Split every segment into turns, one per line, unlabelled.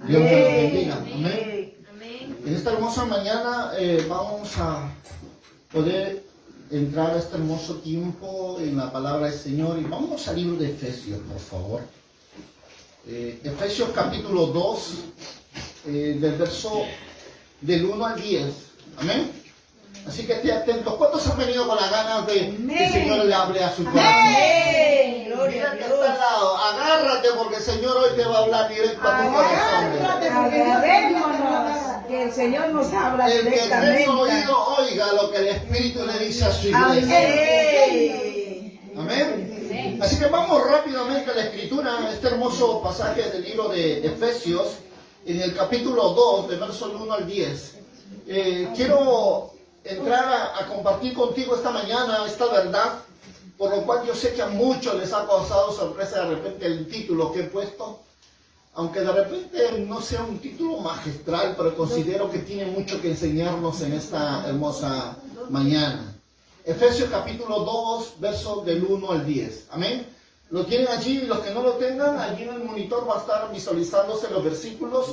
Dios te los bendiga. Amén. En esta hermosa mañana vamos a poder entrar a este hermoso tiempo en la palabra del Señor. Y vamos al libro de Efesios, por favor. Efesios capítulo 2, del verso del 1 al 10. Amén. Así que esté atento. ¿Cuántos han venido con las ganas de que el Señor le hable a su corazón? Mira que está al lado. Agárrate porque el Señor hoy te va a hablar directo a tu corazón.
Agarrémonos, que el Señor nos habla
El que
directamente.
tenga oído, oiga lo que el Espíritu le dice a su iglesia. Amén. Así que vamos rápidamente a la Escritura, este hermoso pasaje del libro de Efesios, en el capítulo 2, de verso 1 al 10. Quiero entrar a compartir contigo esta mañana esta verdad, por lo cual yo sé que a muchos les ha causado sorpresa de repente el título que he puesto, aunque de repente no sea un título magistral, pero considero que tiene mucho que enseñarnos en esta hermosa mañana. Efesios capítulo 2, versos del 1 al 10. Amén. Lo tienen allí, y los que no lo tengan, allí en el monitor va a estar visualizándose los versículos.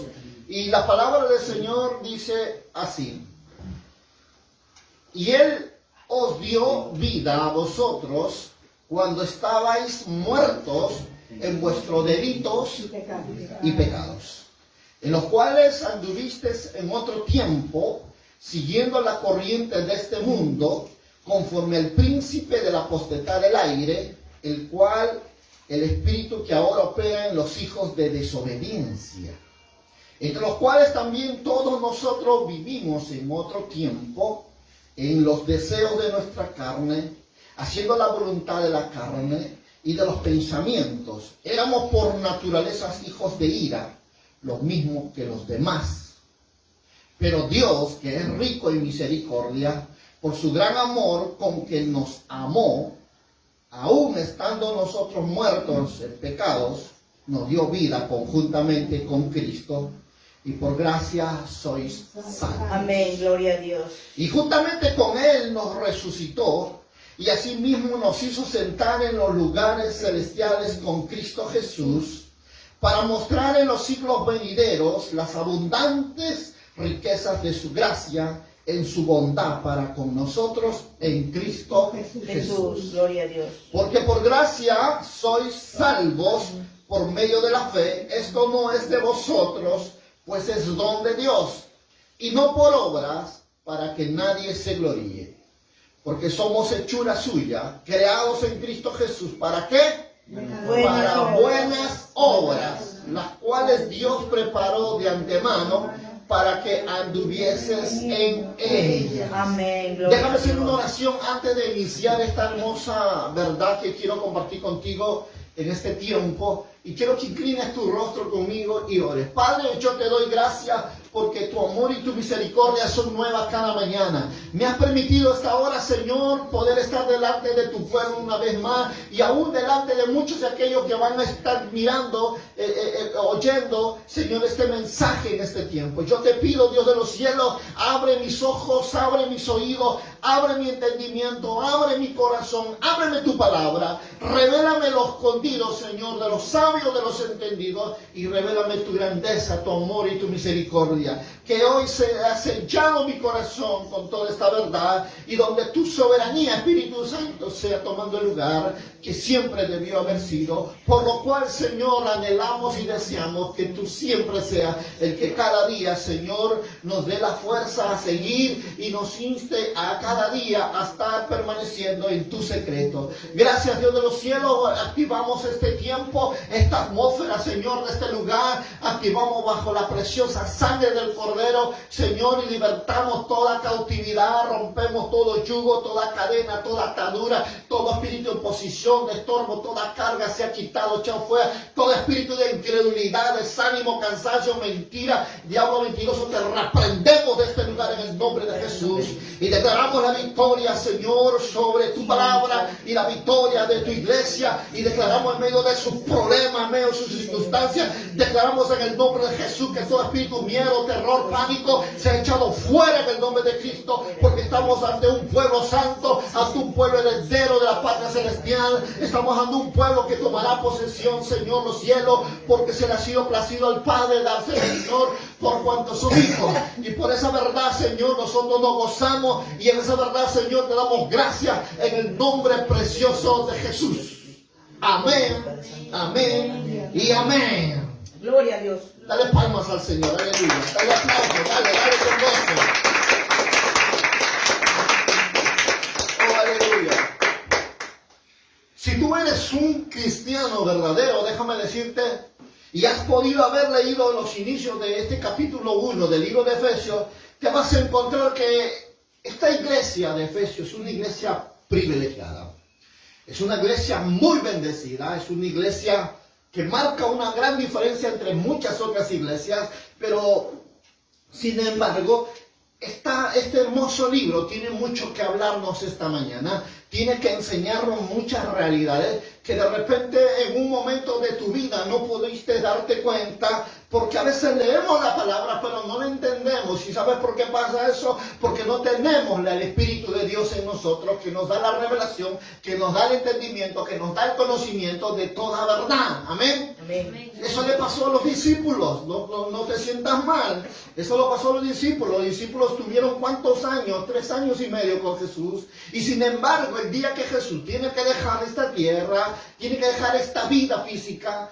Y la palabra del Señor dice así: y Él os dio vida a vosotros cuando estabais muertos en vuestros delitos y pecados, en los cuales anduvisteis en otro tiempo, siguiendo la corriente de este mundo, conforme al príncipe de la potestad del aire, el cual el espíritu que ahora opera en los hijos de desobediencia, entre los cuales también todos nosotros vivimos en otro tiempo, en los deseos de nuestra carne, haciendo la voluntad de la carne y de los pensamientos. Éramos por naturaleza hijos de ira, los mismos que los demás. Pero Dios, que es rico en misericordia, por su gran amor con que nos amó, aun estando nosotros muertos en pecados, nos dio vida conjuntamente con Cristo, y por gracia sois salvos.
Amén, gloria a Dios.
Y juntamente con Él nos resucitó, y asimismo nos hizo sentar en los lugares celestiales con Cristo Jesús, para mostrar en los siglos venideros las abundantes riquezas de su gracia en su bondad para con nosotros en Cristo Jesús.
Gloria a Dios.
Porque por gracia sois salvos por medio de la fe. Esto no es de vosotros, pues es don de Dios, y no por obras, para que nadie se gloríe. Porque somos hechura suya, creados en Cristo Jesús. ¿Para qué? Para buenas obras, las cuales Dios preparó de antemano para que anduvieses en ellas.
Amén. Gloria
Déjame
a
hacer
Dios.
una oración antes de iniciar esta hermosa verdad que quiero compartir contigo en este tiempo. Y quiero que inclines tu rostro conmigo y ores. Padre, yo te doy gracias porque tu amor y tu misericordia son nuevas cada mañana. Me has permitido esta hora, Señor, poder estar delante de tu pueblo una vez más, y aún delante de muchos de aquellos que van a estar mirando, oyendo, Señor, este mensaje en este tiempo. Yo te pido, Dios de los cielos, abre mis ojos, abre mis oídos, abre mi entendimiento, abre mi corazón, ábreme tu palabra, revélame lo escondido, Señor, de los sabios, de los entendidos, y revélame tu grandeza, tu amor y tu misericordia. Que hoy se ha sellado mi corazón con toda esta verdad, y donde tu soberanía, Espíritu Santo, sea tomando el lugar que siempre debió haber sido, por lo cual, Señor, anhelamos y deseamos que tú siempre seas el que cada día, Señor, nos dé la fuerza a seguir y nos inste a cada día a estar permaneciendo en tu secreto. Gracias, Dios de los cielos, activamos este tiempo, esta atmósfera, Señor, de este lugar, activamos bajo la preciosa sangre del Cordero, Señor, y libertamos toda cautividad, rompemos todo yugo, toda cadena, toda atadura, todo espíritu de oposición, de estorbo, toda carga se ha quitado, echado fuera, todo espíritu de incredulidad, desánimo, cansancio, mentira, diablo mentiroso, te reprendemos de este lugar en el nombre de Jesús, y declaramos la victoria, Señor, sobre tu palabra, y la victoria de tu iglesia, y declaramos en medio de sus problemas, en medio de sus circunstancias, declaramos en el nombre de Jesús que todo espíritu, miedo, terror, pánico, se ha echado fuera en el nombre de Cristo, porque estamos ante un pueblo santo, ante un pueblo heredero de la patria celestial, espiritual. Estamos ante un pueblo que tomará posesión, Señor, los cielos, porque se le ha sido placido al Padre darse, Señor, por cuanto son hijos. Y por esa verdad, Señor, nosotros nos gozamos, y en esa verdad, Señor, te damos gracias en el nombre precioso de Jesús. Amén, amén y amén.
Gloria a Dios.
Dale palmas al Señor, aleluya. Dale aplauso, dale con gozo. Oh, aleluya. Si tú eres un cristiano verdadero, déjame decirte, y has podido haber leído los inicios de este capítulo 1 del libro de Efesios, te vas a encontrar que esta iglesia de Efesios es una iglesia privilegiada. Es una iglesia muy bendecida, es una iglesia que marca una gran diferencia entre muchas otras iglesias, pero sin embargo, este hermoso libro tiene mucho que hablarnos esta mañana, tiene que enseñarnos muchas realidades que de repente en un momento de tu vida no pudiste darte cuenta, porque a veces leemos la palabra pero no la entendemos. ¿Y sabes por qué pasa eso? Porque no tenemos el Espíritu de Dios en nosotros, que nos da la revelación, que nos da el entendimiento, que nos da el conocimiento de toda verdad. Amén.
Amén.
Eso le pasó a los discípulos, no te sientas mal. Eso lo pasó a los discípulos. Los discípulos tuvieron ¿cuántos años? 3 años y medio con Jesús. Y sin embargo, el día que Jesús tiene que dejar esta tierra, tiene que dejar esta vida física,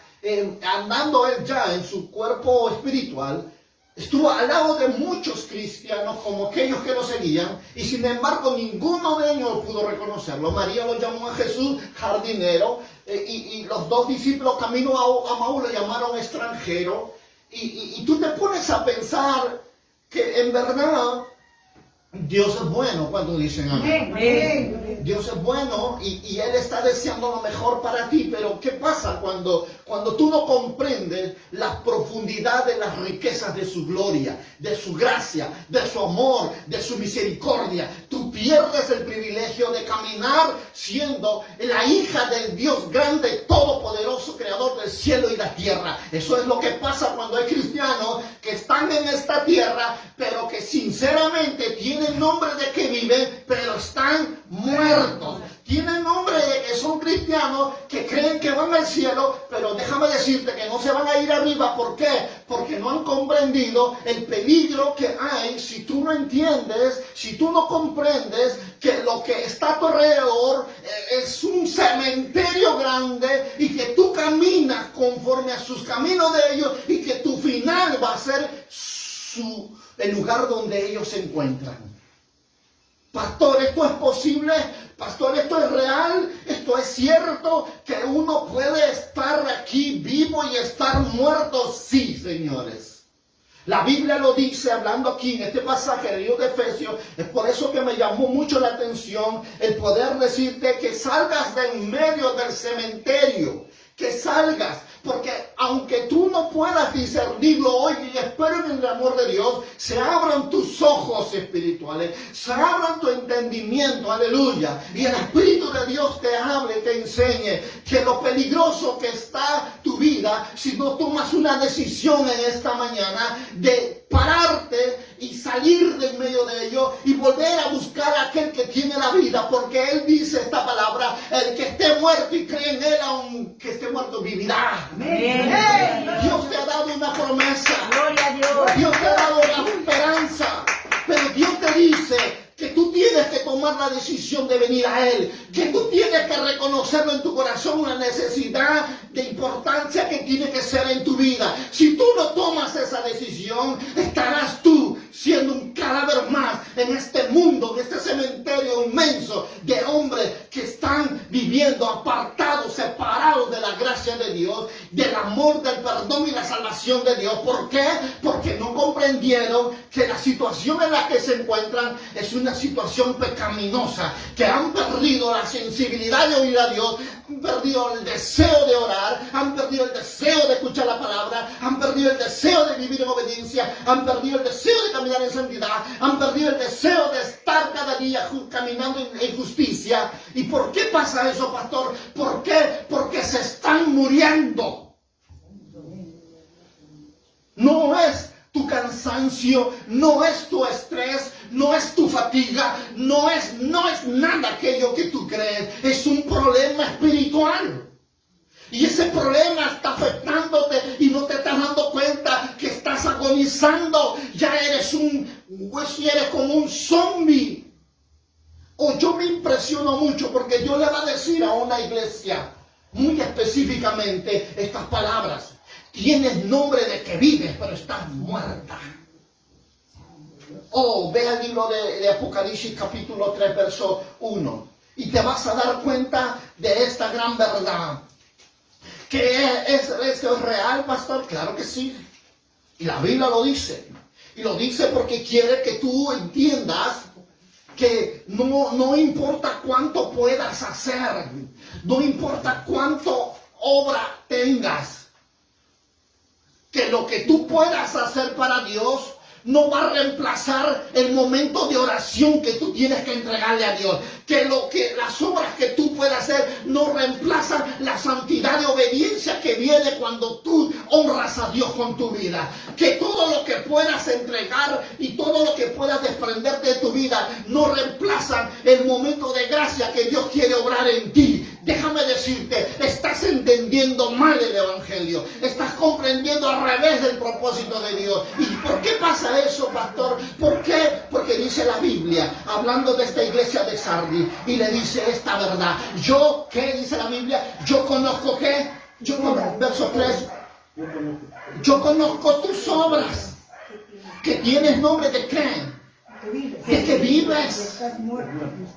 andando él ya en su cuerpo espiritual, estuvo al lado de muchos cristianos como aquellos que lo seguían, y sin embargo ninguno de ellos pudo reconocerlo. María lo llamó a Jesús jardinero, y los 2 discípulos camino a Maús lo llamaron extranjero, y tú te pones a pensar que en verdad Dios es bueno cuando dicen amén.
Amén.
Dios es bueno y Él está deseando lo mejor para ti, pero ¿qué pasa cuando tú no comprendes la profundidad de las riquezas de su gloria, de su gracia, de su amor, de su misericordia? Tú pierdes el privilegio de caminar siendo la hija del Dios grande, todopoderoso, creador del cielo y la tierra. Eso es lo que pasa cuando hay cristianos que están en esta tierra, pero que sinceramente tienen nombre de que viven, pero están muertos. Tienen nombre de que son cristianos, que creen que van al cielo, pero déjame decirte que no se van a ir arriba. ¿Por qué? Porque no han comprendido el peligro que hay si tú no entiendes, si tú no comprendes que lo que está a tu alrededor es un cementerio grande, y que tú caminas conforme a sus caminos de ellos, y que tu final va a ser el lugar donde ellos se encuentran. Pastor, ¿esto es posible? Pastor, ¿esto es real? ¿Esto es cierto? ¿Que uno puede estar aquí vivo y estar muerto? Sí, señores. La Biblia lo dice, hablando aquí en este pasaje del libro de Efesios. Es por eso que me llamó mucho la atención el poder decirte que salgas de en medio del cementerio. Que salgas, porque aunque tú no puedas discernirlo hoy, y espero en el amor de Dios, se abran tus ojos espirituales, se abran tu entendimiento, aleluya, y el Espíritu de Dios te hable, te enseñe que lo peligroso que está tu vida si no tomas una decisión en esta mañana de pararte y salir de en medio de ello y volver a buscar a aquel que tiene la vida, porque Él dice esta palabra: el que esté muerto y cree en Él, aunque esté muerto, vivirá.
Amén.
Dios te ha dado una promesa.
Gloria a Dios.
Dios te ha dado la esperanza, pero Dios te dice que tú tienes que tomar la decisión de venir a Él, que tú tienes que reconocerlo en tu corazón, una necesidad de importancia que tiene que ser en tu vida. Si tú no tomas esa decisión, estarás tú siendo un cadáver más en este mundo, en este cementerio inmenso de hombres que están viviendo apartados, separados de la gracia de Dios, del amor, del perdón y la salvación de Dios. ¿Por qué? Porque no comprendieron que la situación en la que se encuentran es una situación pecaminosa, que han perdido la sensibilidad de oír a Dios, han perdido el deseo de orar, han perdido el deseo de escuchar la palabra, han perdido el deseo de vivir en obediencia, han perdido el deseo de caminar en santidad, han perdido el deseo de estar cada día caminando en justicia. ¿Y por qué pasa eso, pastor? ¿Por qué? Porque se están muriendo. No es tu cansancio cansancio, no es tu estrés, no es tu fatiga, no es nada aquello que tú crees, es un problema espiritual. Y ese problema está afectándote y no te estás dando cuenta que estás agonizando. Ya eres como un zombie. O yo me impresiono mucho porque Dios le va a decir a una iglesia muy específicamente estas palabras. Tienes nombre de que vives, pero estás muerta. Oh, ve al libro de Apocalipsis capítulo 3, verso 1. Y te vas a dar cuenta de esta gran verdad. ¿Que es real, pastor? Claro que sí. Y la Biblia lo dice. Y lo dice porque quiere que tú entiendas que no importa cuánto puedas hacer, no importa cuánto obra tengas, que lo que tú puedas hacer para Dios no va a reemplazar el momento de oración que tú tienes que entregarle a Dios. Que las obras que tú puedas hacer no reemplazan la santidad de obediencia que viene cuando tú honras a Dios con tu vida. Que todo lo que puedas entregar y todo lo que puedas desprenderte de tu vida no reemplazan el momento de gracia que Dios quiere obrar en ti. Déjame decirte, estás entendiendo mal el Evangelio. Estás comprendiendo al revés del propósito de Dios. ¿Y por qué pasa eso, pastor? ¿Por qué? Porque dice la Biblia, hablando de esta iglesia de Sardis, y le dice esta verdad. ¿Qué dice la Biblia? Yo conozco, ¿qué? Verso 3. Yo conozco tus obras. Que tienes nombre de qué? De que vives,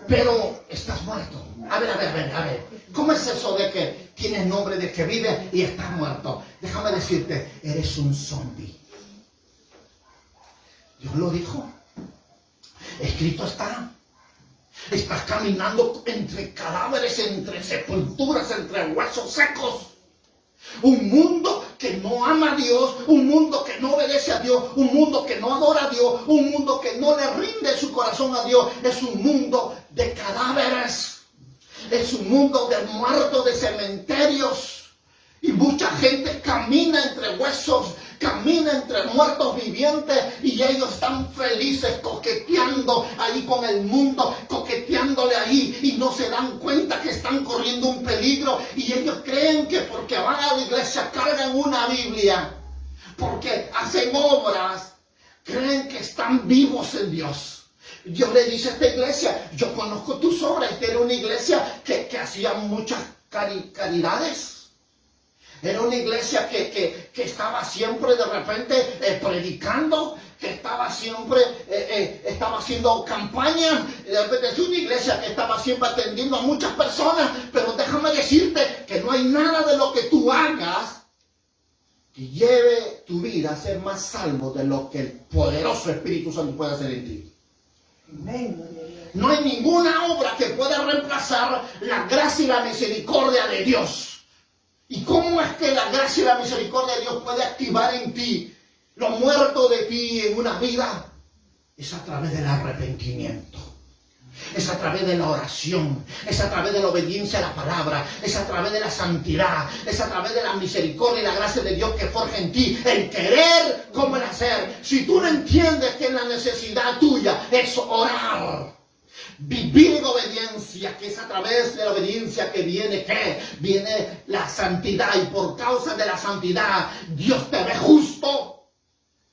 pero estás muerto. A ver. ¿Cómo es eso de que tienes nombre de que vives y estás muerto? Déjame decirte, eres un zombie. Dios lo dijo. Escrito está. Estás caminando entre cadáveres, entre sepulturas, entre huesos secos. Un mundo que no ama a Dios, un mundo que no obedece a Dios, un mundo que no adora a Dios, un mundo que no le rinde su corazón a Dios. Es un mundo de cadáveres. Es un mundo de muertos, de cementerios. Y mucha gente camina entre huesos, camina entre muertos vivientes, y ellos están felices coqueteando ahí con el mundo, coqueteándole ahí, y no se dan cuenta que están corriendo un peligro. Y ellos creen que porque van a la iglesia, cargan una Biblia, porque hacen obras, creen que están vivos en Dios. Dios le dice a esta iglesia, yo conozco tus obras. Esta era una iglesia que hacía muchas caridades. Era una iglesia que estaba siempre de repente predicando, que estaba siempre estaba haciendo campañas. De repente es una iglesia que estaba siempre atendiendo a muchas personas. Pero déjame decirte que no hay nada de lo que tú hagas que lleve tu vida a ser más salvo de lo que el poderoso Espíritu Santo puede hacer en ti. No hay ninguna obra que pueda reemplazar la gracia y la misericordia de Dios. ¿Y cómo es que la gracia y la misericordia de Dios puede activar en ti lo muerto de ti en una vida? Es a través del arrepentimiento. Es a través de la oración, es a través de la obediencia a la palabra, es a través de la santidad, es a través de la misericordia y la gracia de Dios que forja en ti el querer como el hacer. Si tú no entiendes que la necesidad tuya es orar, vivir en obediencia, que es a través de la obediencia que viene, ¿qué? Viene la santidad, y por causa de la santidad Dios te ve justo,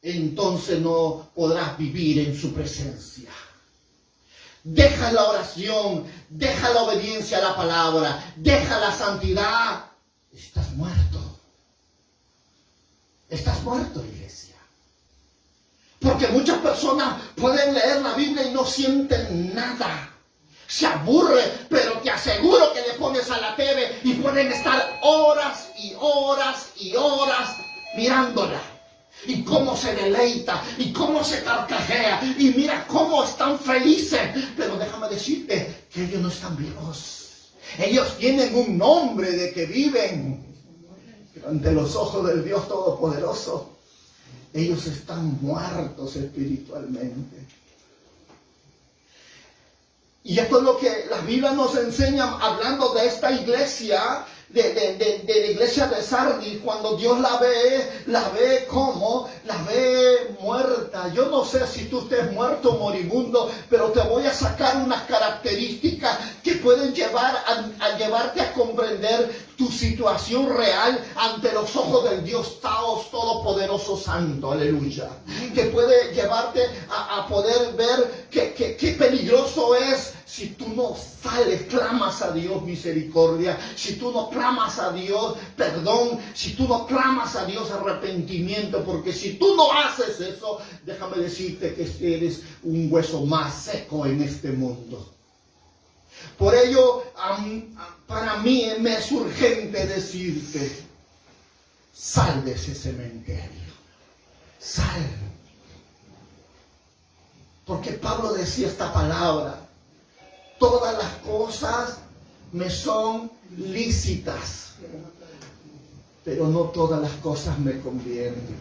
entonces no podrás vivir en su presencia. Deja la oración, deja la obediencia a la palabra, deja la santidad. Estás muerto. Estás muerto, iglesia. Porque muchas personas pueden leer la Biblia y no sienten nada. Se aburre, pero te aseguro que le pones a la TV y pueden estar horas y horas y horas mirándola. Y cómo se deleita, y cómo se carcajea, y mira cómo están felices. Pero déjame decirte que ellos no están vivos. Ellos tienen un nombre de que viven, pero ante los ojos del Dios Todopoderoso, ellos están muertos espiritualmente. Y esto es lo que la Biblia nos enseña, hablando de esta iglesia la iglesia de Sardis, cuando Dios la ve como, la ve muerta. Yo no sé si tú estés muerto o moribundo, pero te voy a sacar unas características que pueden llevar a llevarte a comprender tu situación real ante los ojos del Dios Todopoderoso Santo, aleluya. Que puede llevarte a poder ver qué peligroso es si tú no sales, clamas a Dios misericordia, si tú no clamas a Dios perdón, si tú no clamas a Dios arrepentimiento, porque si tú no haces eso, déjame decirte que eres un hueso más seco en este mundo. Por ello, para mí me es urgente decirte, sal de ese cementerio, sal. Porque Pablo decía esta palabra, todas las cosas me son lícitas, pero no todas las cosas me convienen.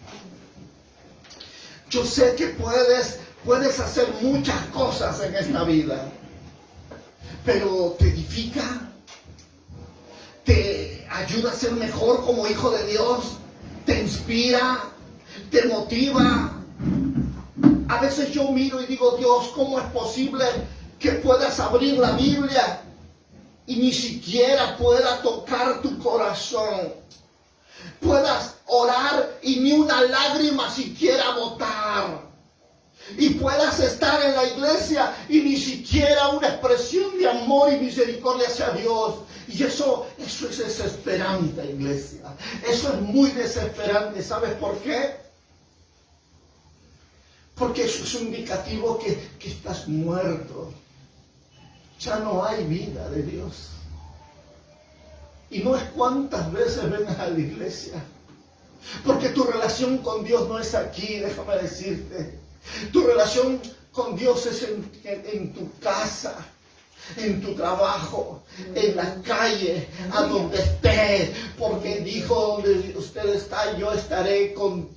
Yo sé que puedes hacer muchas cosas en esta vida, pero te edifica, te ayuda a ser mejor como hijo de Dios, te inspira, te motiva. A veces yo miro y digo, Dios, ¿cómo es posible que puedas abrir la Biblia y ni siquiera pueda tocar tu corazón? Puedas orar y ni una lágrima siquiera botar. Y puedas estar en la iglesia y ni siquiera una expresión de amor y misericordia hacia Dios. Y eso es desesperante, iglesia. Eso es muy desesperante. ¿Sabes por qué? Porque eso es un indicativo que estás muerto. Ya no hay vida de Dios. Y no es cuántas veces vengas a la iglesia. Porque tu relación con Dios no es aquí, déjame decirte. Tu relación con Dios es en tu casa, en tu trabajo, en la calle, a donde estés, porque dijo, donde usted está, yo estaré contigo.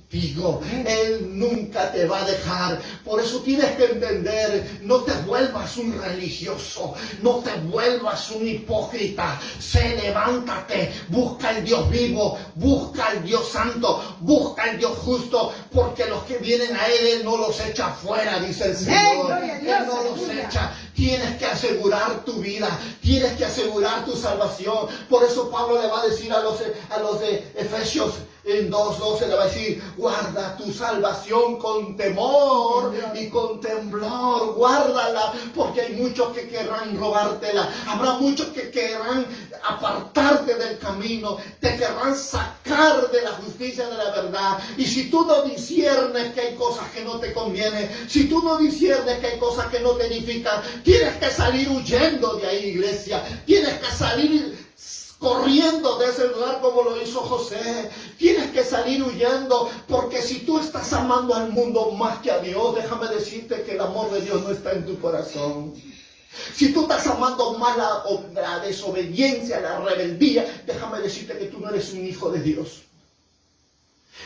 Él nunca te va a dejar. Por eso tienes que entender, no te vuelvas un religioso, no te vuelvas un hipócrita. Levántate, busca al Dios vivo, busca al Dios santo, busca al Dios justo, porque los que vienen a Él no los echa fuera, dice el Señor. Él no los echa. Tienes que asegurar tu vida, tienes que asegurar tu salvación. Por eso Pablo le va a decir a los de Efesios en 2:12, le va a decir, guarda tu salvación con temor y con temblor, guárdala, porque hay muchos que querrán robártela, habrá muchos que querrán apartarte del camino, te querrán sacar de la justicia de la verdad. Y si tú no disciernes que hay cosas que no te convienen, si tú no disciernes que hay cosas que no te edifican, tienes que salir huyendo de ahí, iglesia. Tienes que salir corriendo de ese lugar como lo hizo José. Tienes que salir huyendo, porque si tú estás amando al mundo más que a Dios, déjame decirte que el amor de Dios no está en tu corazón. Si tú estás amando más la desobediencia, la rebeldía, déjame decirte que tú no eres un hijo de Dios.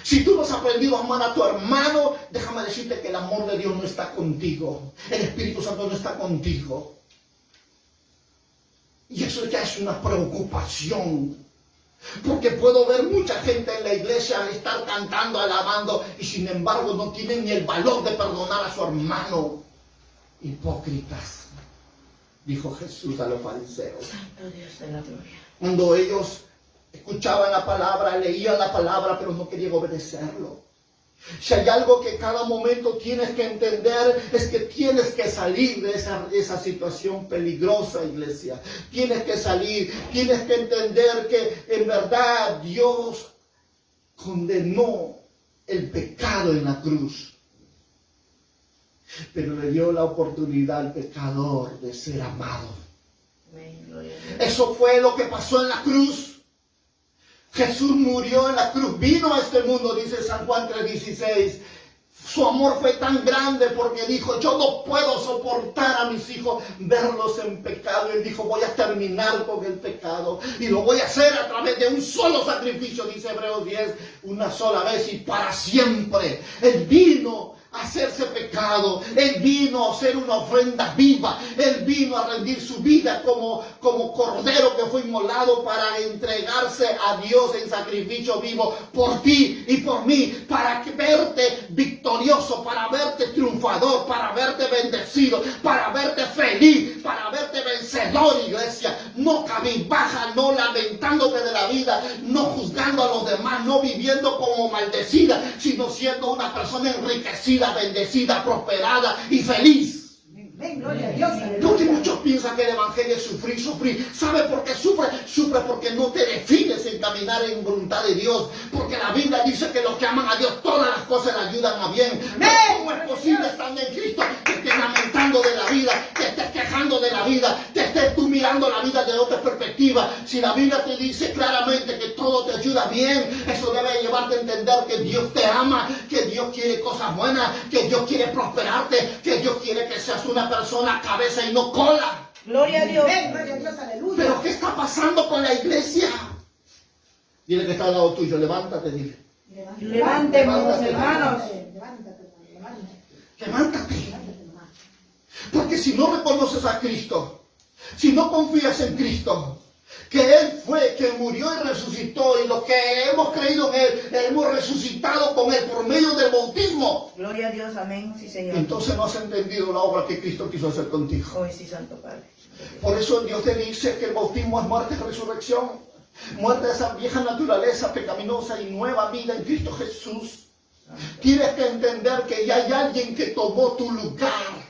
Si tú no has aprendido a amar a tu hermano, déjame decirte que el amor de Dios no está contigo. El Espíritu Santo no está contigo. Y eso ya es una preocupación. Porque puedo ver mucha gente en la iglesia estar cantando, alabando, y sin embargo no tienen ni el valor de perdonar a su hermano. Hipócritas, dijo Jesús a los fariseos.
Santo Dios de la gloria.
Cuando ellos escuchaban la palabra, leían la palabra, pero no querían obedecerlo. Si hay algo que cada momento tienes que entender, es que tienes que salir de esa situación peligrosa, iglesia. Tienes que salir, tienes que entender que en verdad Dios condenó el pecado en la cruz, pero le dio la oportunidad al pecador de ser amado. Eso fue lo que pasó en la cruz. Jesús murió en la cruz, vino a este mundo, dice San Juan 3:16. Su amor fue tan grande porque dijo, yo no puedo soportar a mis hijos verlos en pecado. Él dijo, voy a terminar con el pecado y lo voy a hacer a través de un solo sacrificio, dice Hebreos 10, una sola vez y para siempre. Él vino hacerse pecado. Él vino a hacer una ofrenda viva. Él vino a rendir su vida como cordero que fue inmolado para entregarse a Dios en sacrificio vivo por ti y por mí, para verte victorioso, para verte triunfador, para verte bendecido, para verte feliz, para verte vencedor, iglesia. No cabizbaja, no lamentándote de la vida, no juzgando a los demás, no viviendo como maldecida, sino siendo una persona enriquecida, bendecida, prosperada y feliz.
Ven, gloria a Dios.
Porque muchos piensan que el evangelio es sufrir. ¿Sabe por qué sufre? Sufre porque no te defines en caminar en voluntad de Dios. Porque la Biblia dice que los que aman a Dios, todas las cosas le ayudan a bien. ¿Cómo es posible estando en Cristo que estés lamentando de la vida, que estés quejando de la vida, que estés tú mirando la vida de otra perspectiva? Si la Biblia te dice claramente que todo te ayuda bien, eso debe llevarte a entender que Dios te ama, que Dios quiere cosas buenas, que Dios quiere prosperarte, que Dios quiere que seas una persona cabeza y no cola.
Gloria a Dios.
Ven, gloria a Dios, aleluya.
Pero ¿qué está pasando con la iglesia? Dile que está al lado tuyo, levántate, dile.
Levantemos, hermanos.
Levántate. Porque si no reconoces a Cristo, si no confías en Cristo, que Él fue, que murió y resucitó, y los que hemos creído en Él, hemos resucitado con Él por medio del bautismo,
Gloria a Dios, amén. Sí, Señor.
entonces no has entendido la obra que Cristo quiso hacer contigo.
Hoy sí, Santo Padre.
Por eso Dios te dice que el bautismo es muerte y resurrección. Muerte de esa vieja naturaleza pecaminosa y nueva vida en Cristo Jesús. Tienes que entender que ya hay alguien que tomó tu lugar.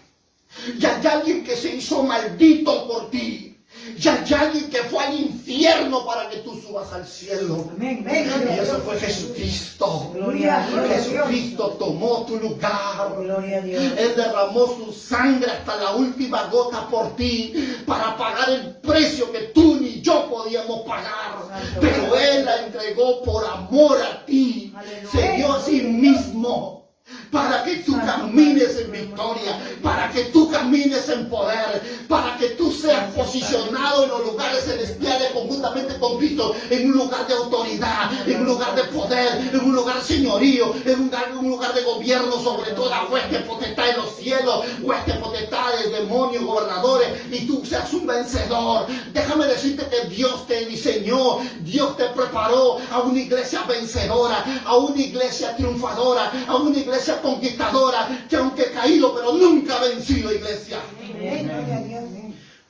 Ya hay alguien que se hizo maldito por ti. Ya hay alguien que fue al infierno para que tú subas al cielo.
Amén.
Y eso fue Jesucristo.
Gloria a Dios.
Jesucristo tomó tu lugar.
Gloria a Dios.
Él derramó su sangre hasta la última gota por ti para pagar el precio que tú ni yo podíamos pagar. Pero Él la entregó por amor a ti. Se dio a sí mismo para que tú camines en victoria, para que tú camines en poder, para que tú seas posicionado en los lugares celestiales conjuntamente con Cristo, en un lugar de autoridad, en un lugar de poder, en un lugar de señorío, en un lugar de gobierno sobre toda hueste potestad en los cielos, hueste potestades, demonios, gobernadores, y tú seas un vencedor. Déjame decirte que Dios te diseñó, Dios te preparó a una iglesia vencedora, a una iglesia triunfadora, a una iglesia conquistadora, que aunque caído, pero nunca vencido, iglesia.
Ven, gloria a Dios.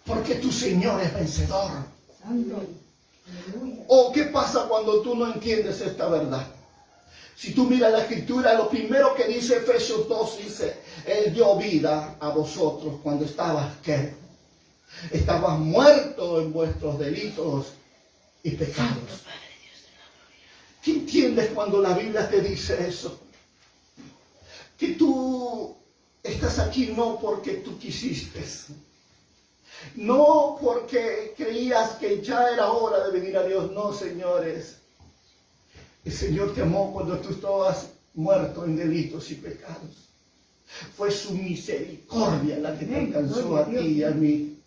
Porque tu Señor es vencedor.
Santo. Aleluya.
¿O qué pasa cuando tú no entiendes esta verdad? Si tú miras la escritura, lo primero que dice Efesios 2 dice: Él dio vida a vosotros cuando estabas, ¿qué? Estabas muertos en vuestros delitos y pecados. ¿Qué entiendes cuando la Biblia te dice eso? Que tú estás aquí no porque tú quisiste, no porque creías que ya era hora de venir a Dios. No, señores, el Señor te amó cuando tú estabas muerto en delitos y pecados. Fue su misericordia la que te alcanzó a ti y a mí.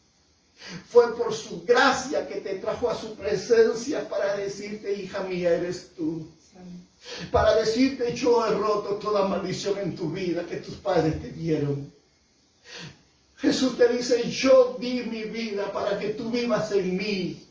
Fue por su gracia que te trajo a su presencia para decirte: hija mía, eres tú. Para decirte: yo he roto toda maldición en tu vida que tus padres te dieron. Jesús te dice: yo di mi vida para que tú vivas en mí.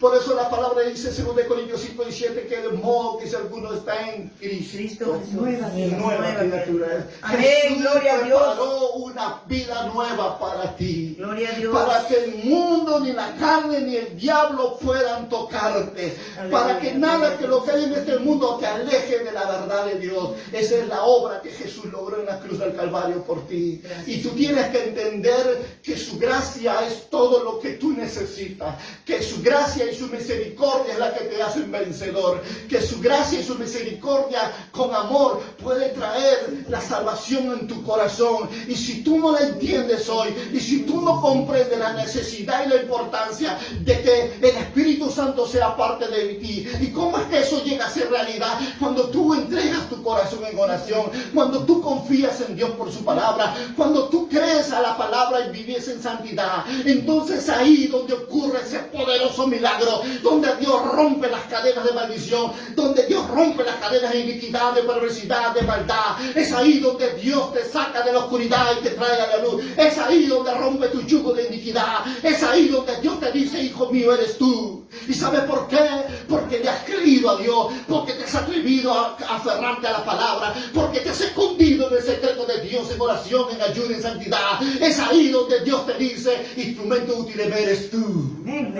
Por eso la palabra dice, 2 Corintios 5:17, que de modo que si alguno está en Cristo, nueva criatura.
Amén,
Jesús
gloria a Dios.
preparó una vida nueva para ti.
Gloria a Dios.
Para que el mundo, ni la carne, ni el diablo puedan tocarte.
Aleluya.
Para que nada que lo que hay en este mundo te aleje de la verdad de Dios. Esa es la obra que Jesús logró en la cruz del Calvario por ti.
Gracias.
Y tú tienes que entender que su gracia es todo lo que tú necesitas. Que su gracia y su misericordia es la que te hace un vencedor. Que su gracia y su misericordia con amor puede traer la salvación en tu corazón. Y si tú no la entiendes hoy, y si tú no comprendes la necesidad y la importancia de que el Espíritu Santo sea parte de ti, y cómo es que eso llega a ser realidad, cuando tú entregas tu corazón en oración, cuando tú confías en Dios por su palabra, cuando tú crees a la palabra y vives en santidad, entonces ahí donde ocurre ese poderoso milagro milagros, donde Dios rompe las cadenas de maldición, donde Dios rompe las cadenas de iniquidad, de perversidad, de maldad. Es ahí donde Dios te saca de la oscuridad y te trae a la luz. Es ahí donde rompe tu yugo de iniquidad. Es ahí donde Dios te dice, hijo mío, eres tú. ¿Y sabes por qué? Porque le has creído a Dios, porque te has atrevido a aferrarte a la palabra, porque te has escondido en el secreto de Dios, en oración, en ayuno, en santidad. Es ahí donde Dios te dice, instrumento útil eres tú.
Amén.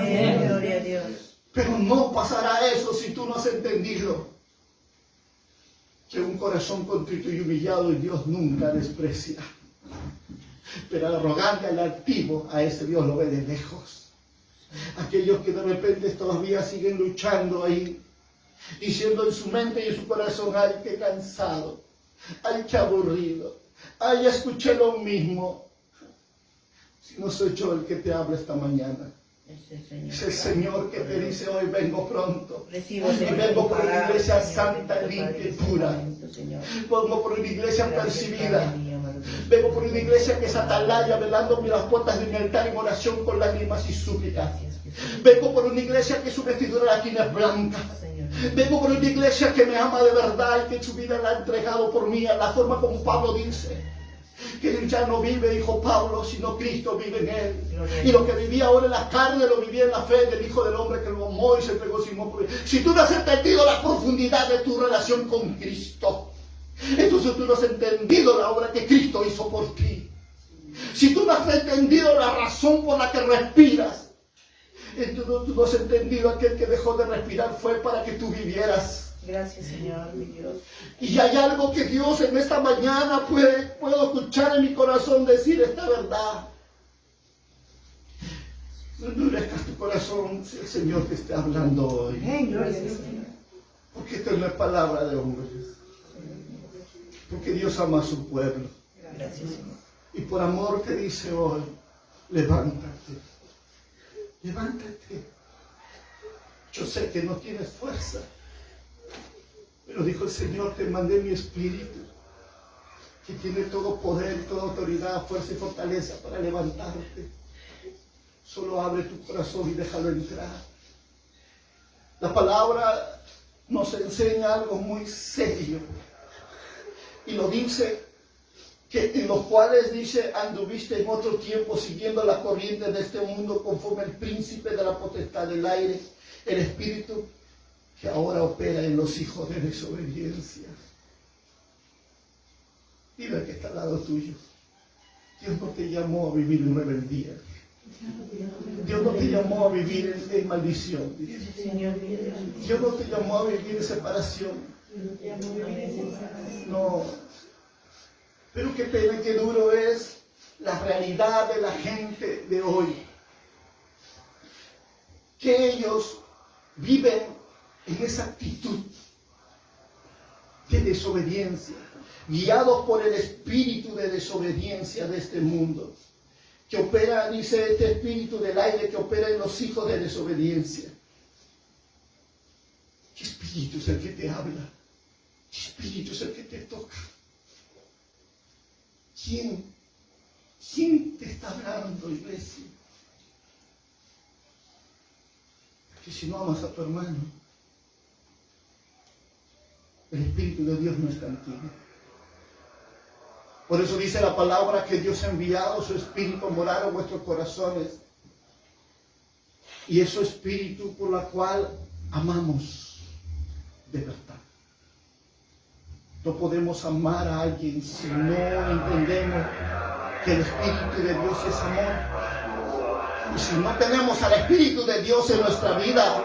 Gloria a Dios.
Pero no pasará eso si tú no has entendido que un corazón contrito y humillado Dios nunca desprecia. Pero al arrogante, al altivo, a ese Dios lo ve de lejos. Aquellos que de repente todavía siguen luchando ahí, diciendo en su mente y en su corazón, ay, qué cansado, ay, qué aburrido, ay, ya escuché lo mismo. Si no soy yo el que te habla esta mañana, es el Señor que te dice hoy, vengo pronto. Y vengo por una iglesia santa, limpia y pura. Vengo por una iglesia percibida. Vengo por una iglesia que es atalaya, velando las puertas de mi altar en oración con lágrimas y súplicas. Vengo por una iglesia que su vestidura de la tina es blanca. Vengo por una iglesia que me ama de verdad y que su vida la ha entregado por mí, a la forma como Pablo dice. Que él ya no vive, dijo Pablo, sino Cristo vive en él. Y lo que vivía ahora en la carne, lo vivía en la fe del Hijo del Hombre que lo amó y se entregó sin por. Si tú no has entendido la profundidad de tu relación con Cristo, entonces tú no has entendido la obra que Cristo hizo por ti. Si tú no has entendido la razón por la que respiras, entonces tú no has entendido aquel que dejó de respirar fue para que tú vivieras.
Gracias, Señor, mi Dios.
Y hay algo que Dios en esta mañana puedo escuchar en mi corazón decir esta verdad. No endurezcas tu corazón si el Señor te está hablando hoy.
Amén, gloria a Dios, Señor.
Porque esto no es palabra de hombres. Porque Dios ama a su pueblo.
Gracias, Señor.
Y por amor te dice hoy, levántate. Levántate. Yo sé que no tienes fuerza. Pero dijo el Señor, te mandé mi espíritu, que tiene todo poder, toda autoridad, fuerza y fortaleza para levantarte. Solo abre tu corazón y déjalo entrar. La palabra nos enseña algo muy serio. Y lo dice, que en los cuales dice, anduviste en otro tiempo siguiendo la corriente de este mundo conforme el príncipe de la potestad del aire, el espíritu que ahora opera en los hijos de desobediencia. Dile al que está al lado tuyo, Dios no te llamó a vivir en rebeldía. Dios no te llamó a vivir en maldición. Dios no te llamó a vivir en separación. No. Pero qué pena, qué duro es la realidad de la gente de hoy. Que ellos viven en esa actitud de desobediencia, guiados por el espíritu de desobediencia de este mundo, que opera, dice este espíritu del aire, que opera en los hijos de desobediencia. ¿Qué espíritu es el que te habla? ¿Qué espíritu es el que te toca? ¿Quién te está hablando, iglesia? Que si no amas a tu hermano, el Espíritu de Dios no está en ti. Por eso dice la palabra que Dios ha enviado su Espíritu a morar en vuestros corazones. Y es su Espíritu por la cual amamos de verdad. No podemos amar a alguien si no entendemos que el Espíritu de Dios es amor. Y si no tenemos al Espíritu de Dios en nuestra vida,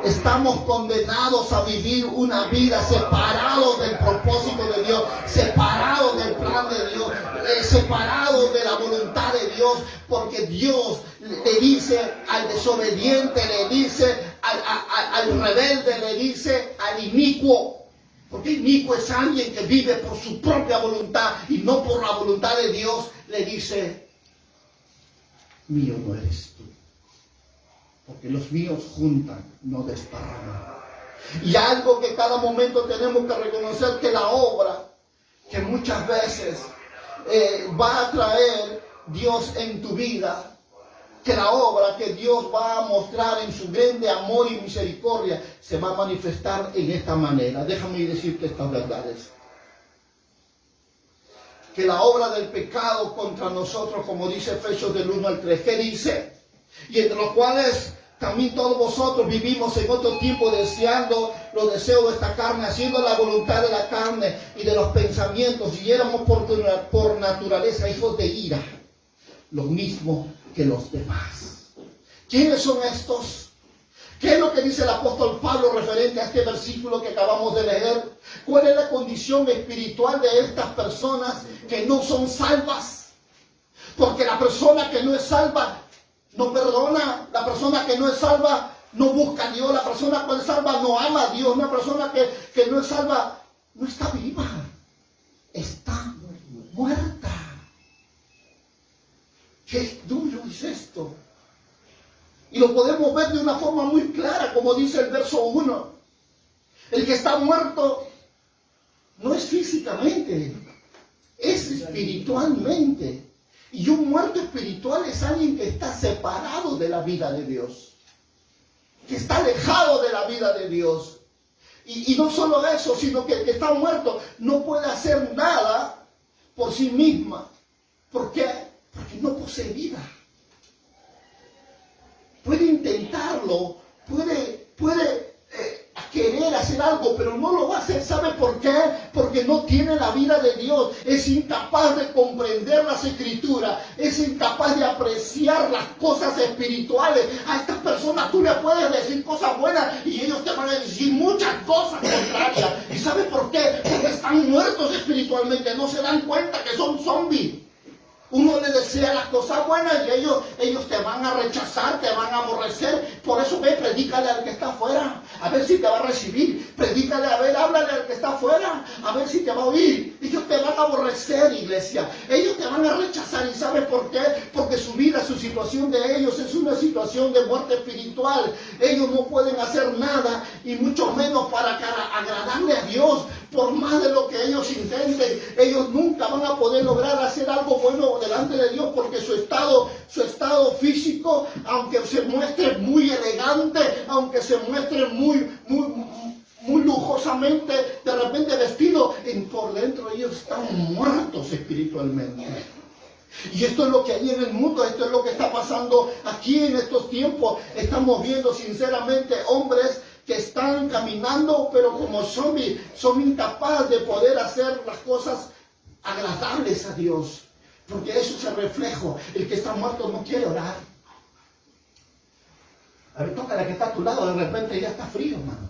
estamos condenados a vivir una vida separados del propósito de Dios, separados del plan de Dios, separados de la voluntad de Dios, porque Dios le dice al desobediente, le dice al rebelde, le dice al inicuo, porque inicuo es alguien que vive por su propia voluntad y no por la voluntad de Dios, le dice, mío no eres tú. Porque los míos juntan, no desparraman. Y algo que cada momento tenemos que reconocer, que la obra que muchas veces va a traer Dios en tu vida que la obra que Dios va a mostrar en su grande amor y misericordia se va a manifestar en esta manera. Déjame decirte estas verdades. Que la obra del pecado contra nosotros, como dice Efesios del 1 al 3, ¿qué dice? Y entre los cuales también todos vosotros vivimos en otro tiempo deseando los deseos de esta carne, haciendo la voluntad de la carne y de los pensamientos, y éramos por naturaleza hijos de ira, lo mismo que los demás. ¿Quiénes son estos? ¿Qué es lo que dice el apóstol Pablo referente a este versículo que acabamos de leer? ¿Cuál es la condición espiritual de estas personas que no son salvas? Porque la persona que no es salva no perdona, la persona que no es salva no busca a Dios, la persona que es salva no ama a Dios, una persona que no es salva no está viva, está muerta. Qué duro es esto. Y lo podemos ver de una forma muy clara, como dice el verso 1. El que está muerto no es físicamente, es espiritualmente. Y un muerto espiritual es alguien que está separado de la vida de Dios, que está alejado de la vida de Dios. Y no solo eso, sino que el que está muerto no puede hacer nada por sí misma. ¿Por qué? Porque no posee vida. Puede intentarlo, puede querer hacer algo, pero no lo va a hacer. ¿Sabe por qué? Porque no tiene la vida de Dios. Es incapaz de comprender las escrituras. Es incapaz de apreciar las cosas espirituales. A estas personas tú le puedes decir cosas buenas y ellos te van a decir muchas cosas contrarias. ¿Y sabe por qué? Porque están muertos espiritualmente. No se dan cuenta que son zombies. Uno le desea las cosas buenas y ellos te van a rechazar, te van a aborrecer. Por eso predícale al que está afuera, a ver si te va a recibir. Predícale, háblale al que está afuera, a ver si te va a oír. Ellos te van a aborrecer, iglesia. Ellos te van a rechazar. ¿Y sabes por qué? Porque su vida, su situación de ellos es una situación de muerte espiritual. Ellos no pueden hacer nada, y mucho menos para agradarle a Dios. Por más de lo que ellos intenten, ellos nunca van a poder lograr hacer algo bueno delante de Dios, porque su estado físico, aunque se muestre muy elegante, aunque se muestre muy lujosamente, de repente vestido, por dentro ellos están muertos espiritualmente. Y esto es lo que hay en el mundo, esto es lo que está pasando aquí en estos tiempos. Estamos viendo sinceramente hombres que están caminando, pero como zombies, son incapaces de poder hacer las cosas agradables a Dios. Porque eso es el reflejo. El que está muerto no quiere orar. A ver, toca a la que está a tu lado, de repente ya está frío, hermano.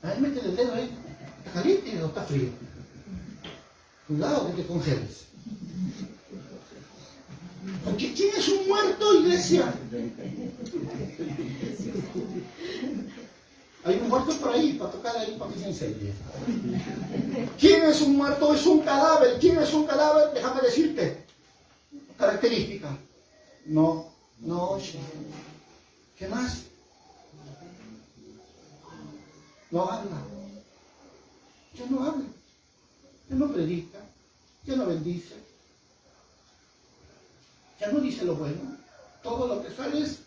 A ver, métele el dedo ahí. ¿Está caliente o está frío? Cuidado que te congeles. Porque ¿quién es un muerto, iglesia? Hay un muerto por ahí, para tocar ahí para que se incendie. ¿Quién es un muerto? Es un cadáver. ¿Quién es un cadáver? Déjame decirte. Característica. No. ¿Qué más? No habla. Ya no habla. Ya no predica. Ya no bendice. Ya no dice lo bueno. Todo lo que sale es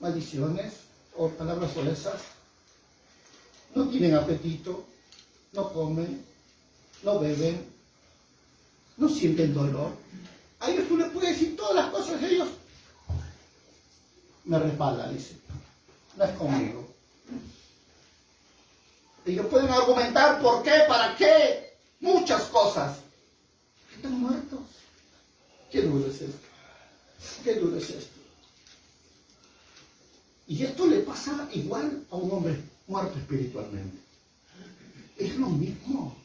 maldiciones o palabras soezas. No tienen apetito, no comen, no beben, no sienten dolor. A ellos tú les puedes decir todas las cosas, ellos me respalda, dice. No es conmigo. Ellos pueden argumentar por qué, para qué, muchas cosas. Están muertos. Qué duro es esto. Qué duro es esto. Y esto le pasa igual a un hombre muerto espiritualmente. Es lo mismo.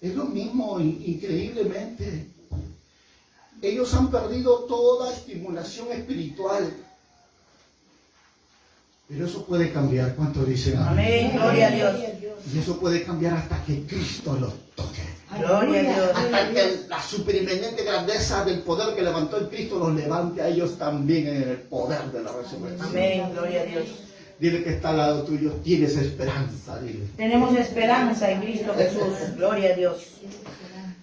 Es lo mismo, increíblemente. Ellos han perdido toda estimulación espiritual. Pero eso puede cambiar. ¿Cuánto dicen?
Amén, gloria a Dios.
Y eso puede cambiar hasta que Cristo los toque.
Gloria a Dios.
Hasta que la superinminente grandeza del poder que levantó el Cristo los levante a ellos también en el poder de la resurrección.
Amén, gloria a Dios.
Dile que está al lado tuyo, tienes esperanza, dile.
Tenemos esperanza en Cristo Jesús. Gloria a Dios.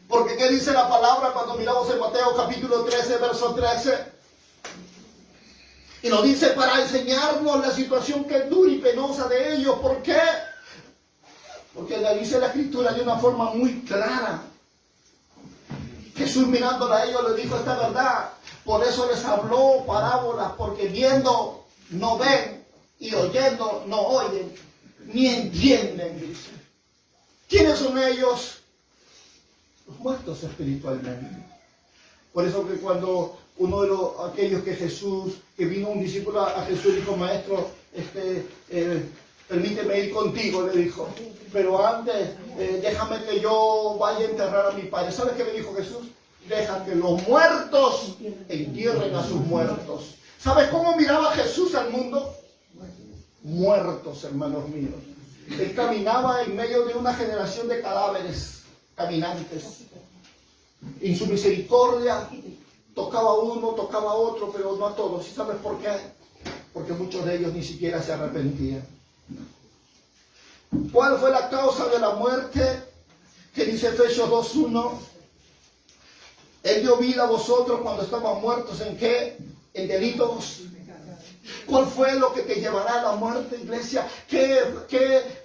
¿Por Porque ¿qué dice la palabra cuando miramos en Mateo capítulo 13, verso 13? Y nos dice para enseñarnos la situación que es dura y penosa de ellos. ¿Por qué? Porque le dice la Escritura de una forma muy clara. Jesús mirándola a ellos les dijo esta verdad. Por eso les habló parábolas, porque viendo no ven y oyendo no oyen, ni entienden, dice. ¿Quiénes son ellos? Los muertos espiritualmente. Por eso que cuando uno de aquellos que Jesús, que vino un discípulo a Jesús, dijo, maestro, permíteme ir contigo, le dijo. Pero antes, déjame que yo vaya a enterrar a mi padre. ¿Sabes qué le dijo Jesús? Deja que los muertos entierren a sus muertos. ¿Sabes cómo miraba Jesús al mundo? Muertos, hermanos míos. Él caminaba en medio de una generación de cadáveres caminantes. En su misericordia tocaba a uno, tocaba a otro, pero no a todos. ¿Y sabes por qué? Porque muchos de ellos ni siquiera se arrepentían. ¿Cuál fue la causa de la muerte? Que dice Efesios 2:1. Él dio vida a vosotros cuando estaban muertos. ¿En qué? En delitos. ¿Cuál fue lo que te llevará a la muerte, iglesia? ¿Qué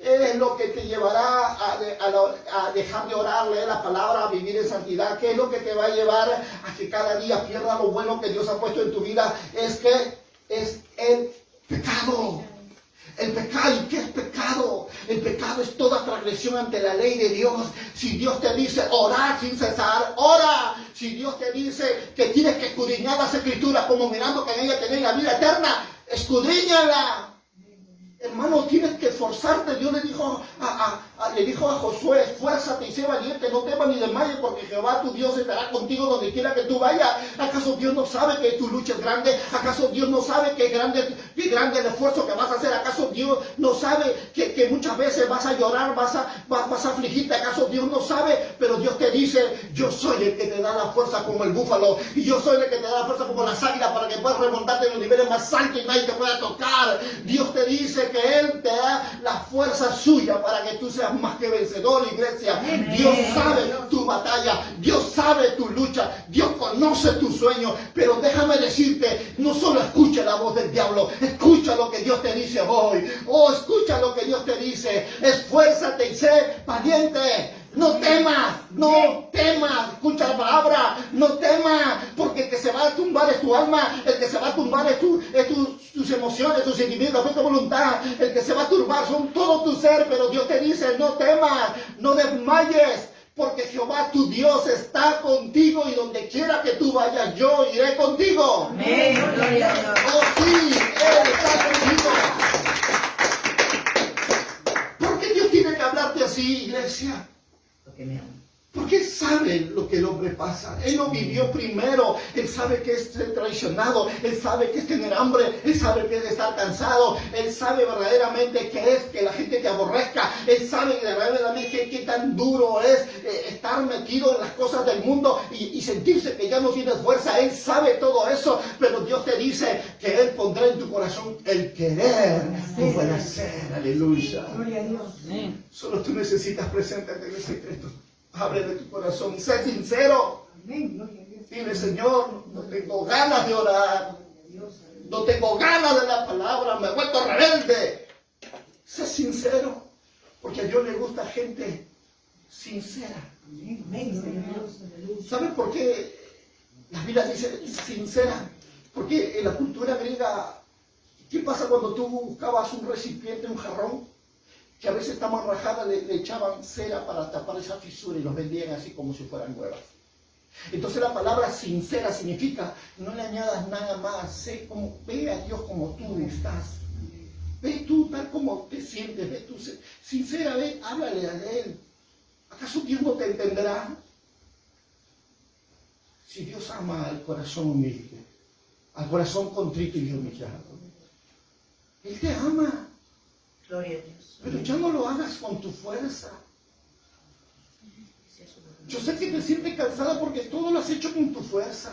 es lo que te llevará a dejar de orar, leer la palabra, a vivir en santidad? ¿Qué es lo que te va a llevar a que cada día pierdas lo bueno que Dios ha puesto en tu vida? Es el pecado. El pecado, ¿y qué es pecado? El pecado es toda transgresión ante la ley de Dios. Si Dios te dice orar sin cesar, ora. Si Dios te dice que tienes que escudriñar las escrituras como mirando que en ella tenéis la vida eterna, escudriñala. Hermano, tienes que esforzarte. Dios le dijo a Josué, esfuérzate y sé valiente, no temas ni desmayes, porque Jehová tu Dios estará contigo donde quiera que tú vayas. ¿Acaso Dios no sabe que tu lucha es grande? ¿Acaso Dios no sabe que es grande el esfuerzo que vas a hacer? ¿Acaso Dios no sabe que muchas veces vas a llorar, vas a afligirte? ¿Acaso Dios no sabe? Pero Dios te dice, yo soy el que te da la fuerza como el búfalo, y yo soy el que te da la fuerza como las águilas, para que puedas remontarte en los niveles más altos y nadie te pueda tocar. Dios te dice que Él te da la fuerza suya para que tú seas más que vencedor, iglesia. Amén. Dios sabe tu batalla, Dios sabe tu lucha, Dios conoce tu sueño, pero déjame decirte, no solo escucha la voz del diablo, escucha lo que Dios te dice hoy. Oh, escucha lo que Dios te dice, esfuérzate y sé valiente. No temas, no temas, escucha la palabra, no temas, porque el que se va a tumbar es tu alma, el que se va a tumbar es tus emociones, tus sentimientos, es tu voluntad, el que se va a turbar son todo tu ser, pero Dios te dice, no temas, no desmayes, porque Jehová tu Dios está contigo y donde quiera que tú vayas, yo iré contigo.
Amén, gloria a Dios.
Oh sí, Él está contigo. ¿Por qué Dios tiene que hablarte así, iglesia?
Porque me ama.
Porque Él sabe lo que el hombre pasa. Él lo vivió primero. Él sabe que es ser traicionado. Él sabe que es tener hambre. Él sabe que es estar cansado. Él sabe verdaderamente que es que la gente te aborrezca. Él sabe verdaderamente qué tan duro es estar metido en las cosas del mundo y sentirse que ya no tienes fuerza. Él sabe todo eso. Pero Dios te dice que Él pondrá en tu corazón el querer. Tú puedes hacer. Aleluya.
Gloria a Dios.
Solo tú necesitas presentarte en el secreto. Abre de tu corazón y sé sincero.
Amén. Gloria a Dios.
Dile, Señor, no tengo ganas de orar. No tengo ganas de la palabra. Me he vuelto rebelde. Sé sincero. Porque a Dios le gusta gente sincera.
Amén. Gloria a Dios. Aleluya.
¿Sabes por qué la Biblia dice sincera? Porque en la cultura griega, ¿qué pasa cuando tú buscabas un recipiente, un jarrón? Que a veces estaban rajadas, le echaban cera para tapar esa fisura y los vendían así como si fueran nuevas. Entonces la palabra sincera significa, no le añadas nada más, ve a Dios como tú estás. Ve tú tal como te sientes, ve tú sincera, ve, háblale a Él. ¿Acaso Dios no te entenderá? Si Dios ama al corazón humilde, al corazón contrito y humillado, Él te ama.
Gloria a Dios.
Pero ya no lo hagas con tu fuerza. Yo sé que te sientes cansada porque todo lo has hecho con tu fuerza.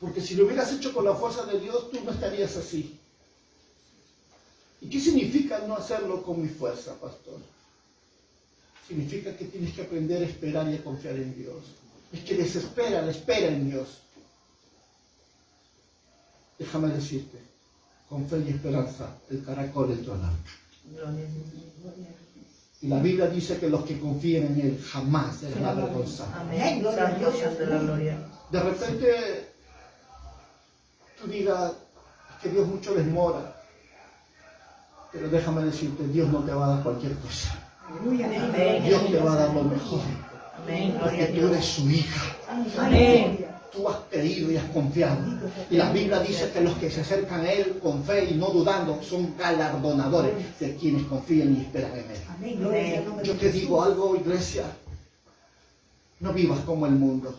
Porque si lo hubieras hecho con la fuerza de Dios, tú no estarías así. ¿Y qué significa no hacerlo con mi fuerza, pastor? significa que tienes que aprender a esperar y a confiar en Dios. Es que desespera, la espera en Dios. Déjame decirte, con fe y esperanza, el caracol entró al arca.
Gloria a Dios.
Y la Biblia dice que los que confían en Él jamás serán avergonzados.
Amén. Santo Dios de la gloria.
De repente, tú digas que Dios mucho les mora. Pero déjame decirte, Dios no te va a dar cualquier cosa.
Aleluya.
Amén.
Dios te va a dar lo mejor.
Amén.
Porque
Gloria a
tú
Dios.
eres su hija.
Amén.
Tú has creído y has confiado. Y la Biblia dice que los que se acercan a Él con fe y no dudando son galardonadores de quienes confían y esperan en Él.
Amén. Gloria al nombre
Yo
de
te
Jesús.
digo algo, iglesia. No vivas como el mundo.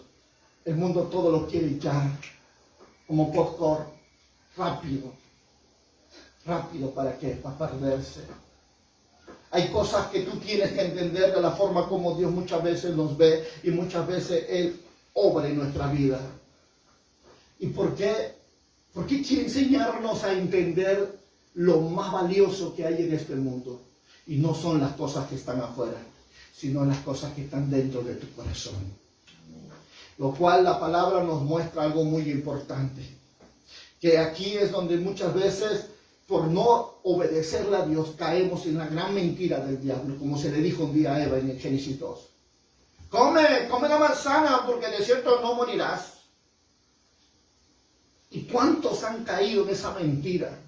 El mundo todo lo quiere ya. Como popcorn. Rápido. Rápido, ¿para qué? Para perderse. Hay cosas que tú tienes que entender de la forma como Dios muchas veces nos ve y muchas veces Él obra en nuestra vida. ¿Y por qué? Porque quiere enseñarnos a entender lo más valioso que hay en este mundo. Y no son las cosas que están afuera, sino las cosas que están dentro de tu corazón. Lo cual la palabra nos muestra algo muy importante. Que aquí es donde muchas veces, por no obedecerle a Dios, caemos en la gran mentira del diablo, como se le dijo un día a Eva en el Génesis 2. Come la manzana porque de cierto no morirás. ¿Y cuántos han caído en esa mentira?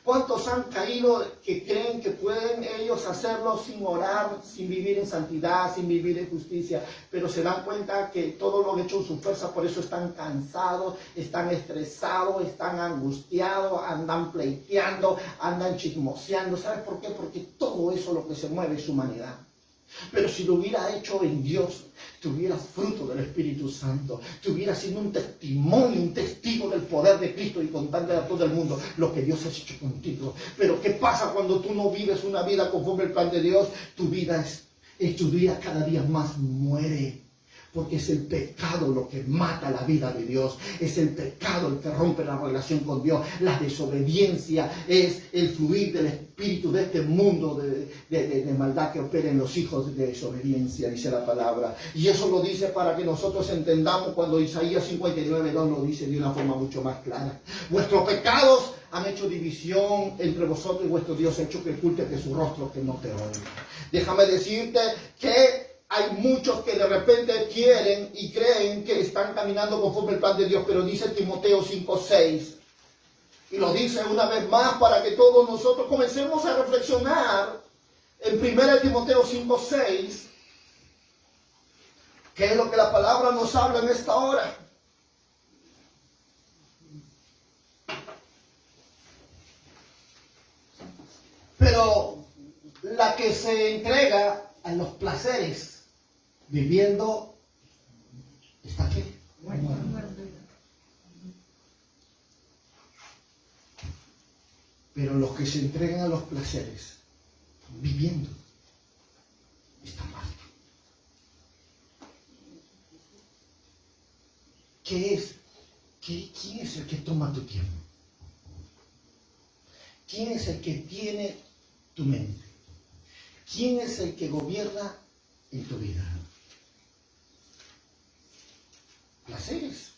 ¿Cuántos han caído que creen que pueden ellos hacerlo sin orar, sin vivir en santidad, sin vivir en justicia? Pero se dan cuenta que todo lo han hecho en su fuerza, por eso están cansados, están estresados, están angustiados, andan pleiteando, andan chismoseando. ¿Sabes por qué? Porque todo eso lo que se mueve es humanidad. Pero si lo hubiera hecho en Dios, tuvieras fruto del Espíritu Santo, tuvieras sido un testimonio, un testigo del poder de Cristo y contarle a todo el mundo lo que Dios ha hecho contigo. Pero ¿qué pasa cuando tú no vives una vida conforme al plan de Dios? Tu vida cada día más muere. Porque es el pecado lo que mata la vida de Dios. Es el pecado el que rompe la relación con Dios. La desobediencia es el fluir del espíritu de este mundo de maldad que opera en los hijos de desobediencia, dice la palabra. Y eso lo dice para que nosotros entendamos cuando Isaías 59:2 lo dice de una forma mucho más clara. Vuestros pecados han hecho división entre vosotros y vuestro Dios ha hecho que oculte de su rostro que no te oiga. Déjame decirte que hay muchos que de repente quieren y creen que están caminando conforme al plan de Dios, pero dice Timoteo 5:6, y lo dice una vez más para que todos nosotros comencemos a reflexionar en 1 Timoteo 5:6, que es lo que la palabra nos habla en esta hora. Pero la que se entrega a los placeres, viviendo, ¿está aquí? Pero los que se entregan a los placeres, viviendo, están mal. ¿Quién es el que toma tu tiempo? ¿Quién es el que tiene tu mente? ¿Quién es el que gobierna en tu vida? Placeres.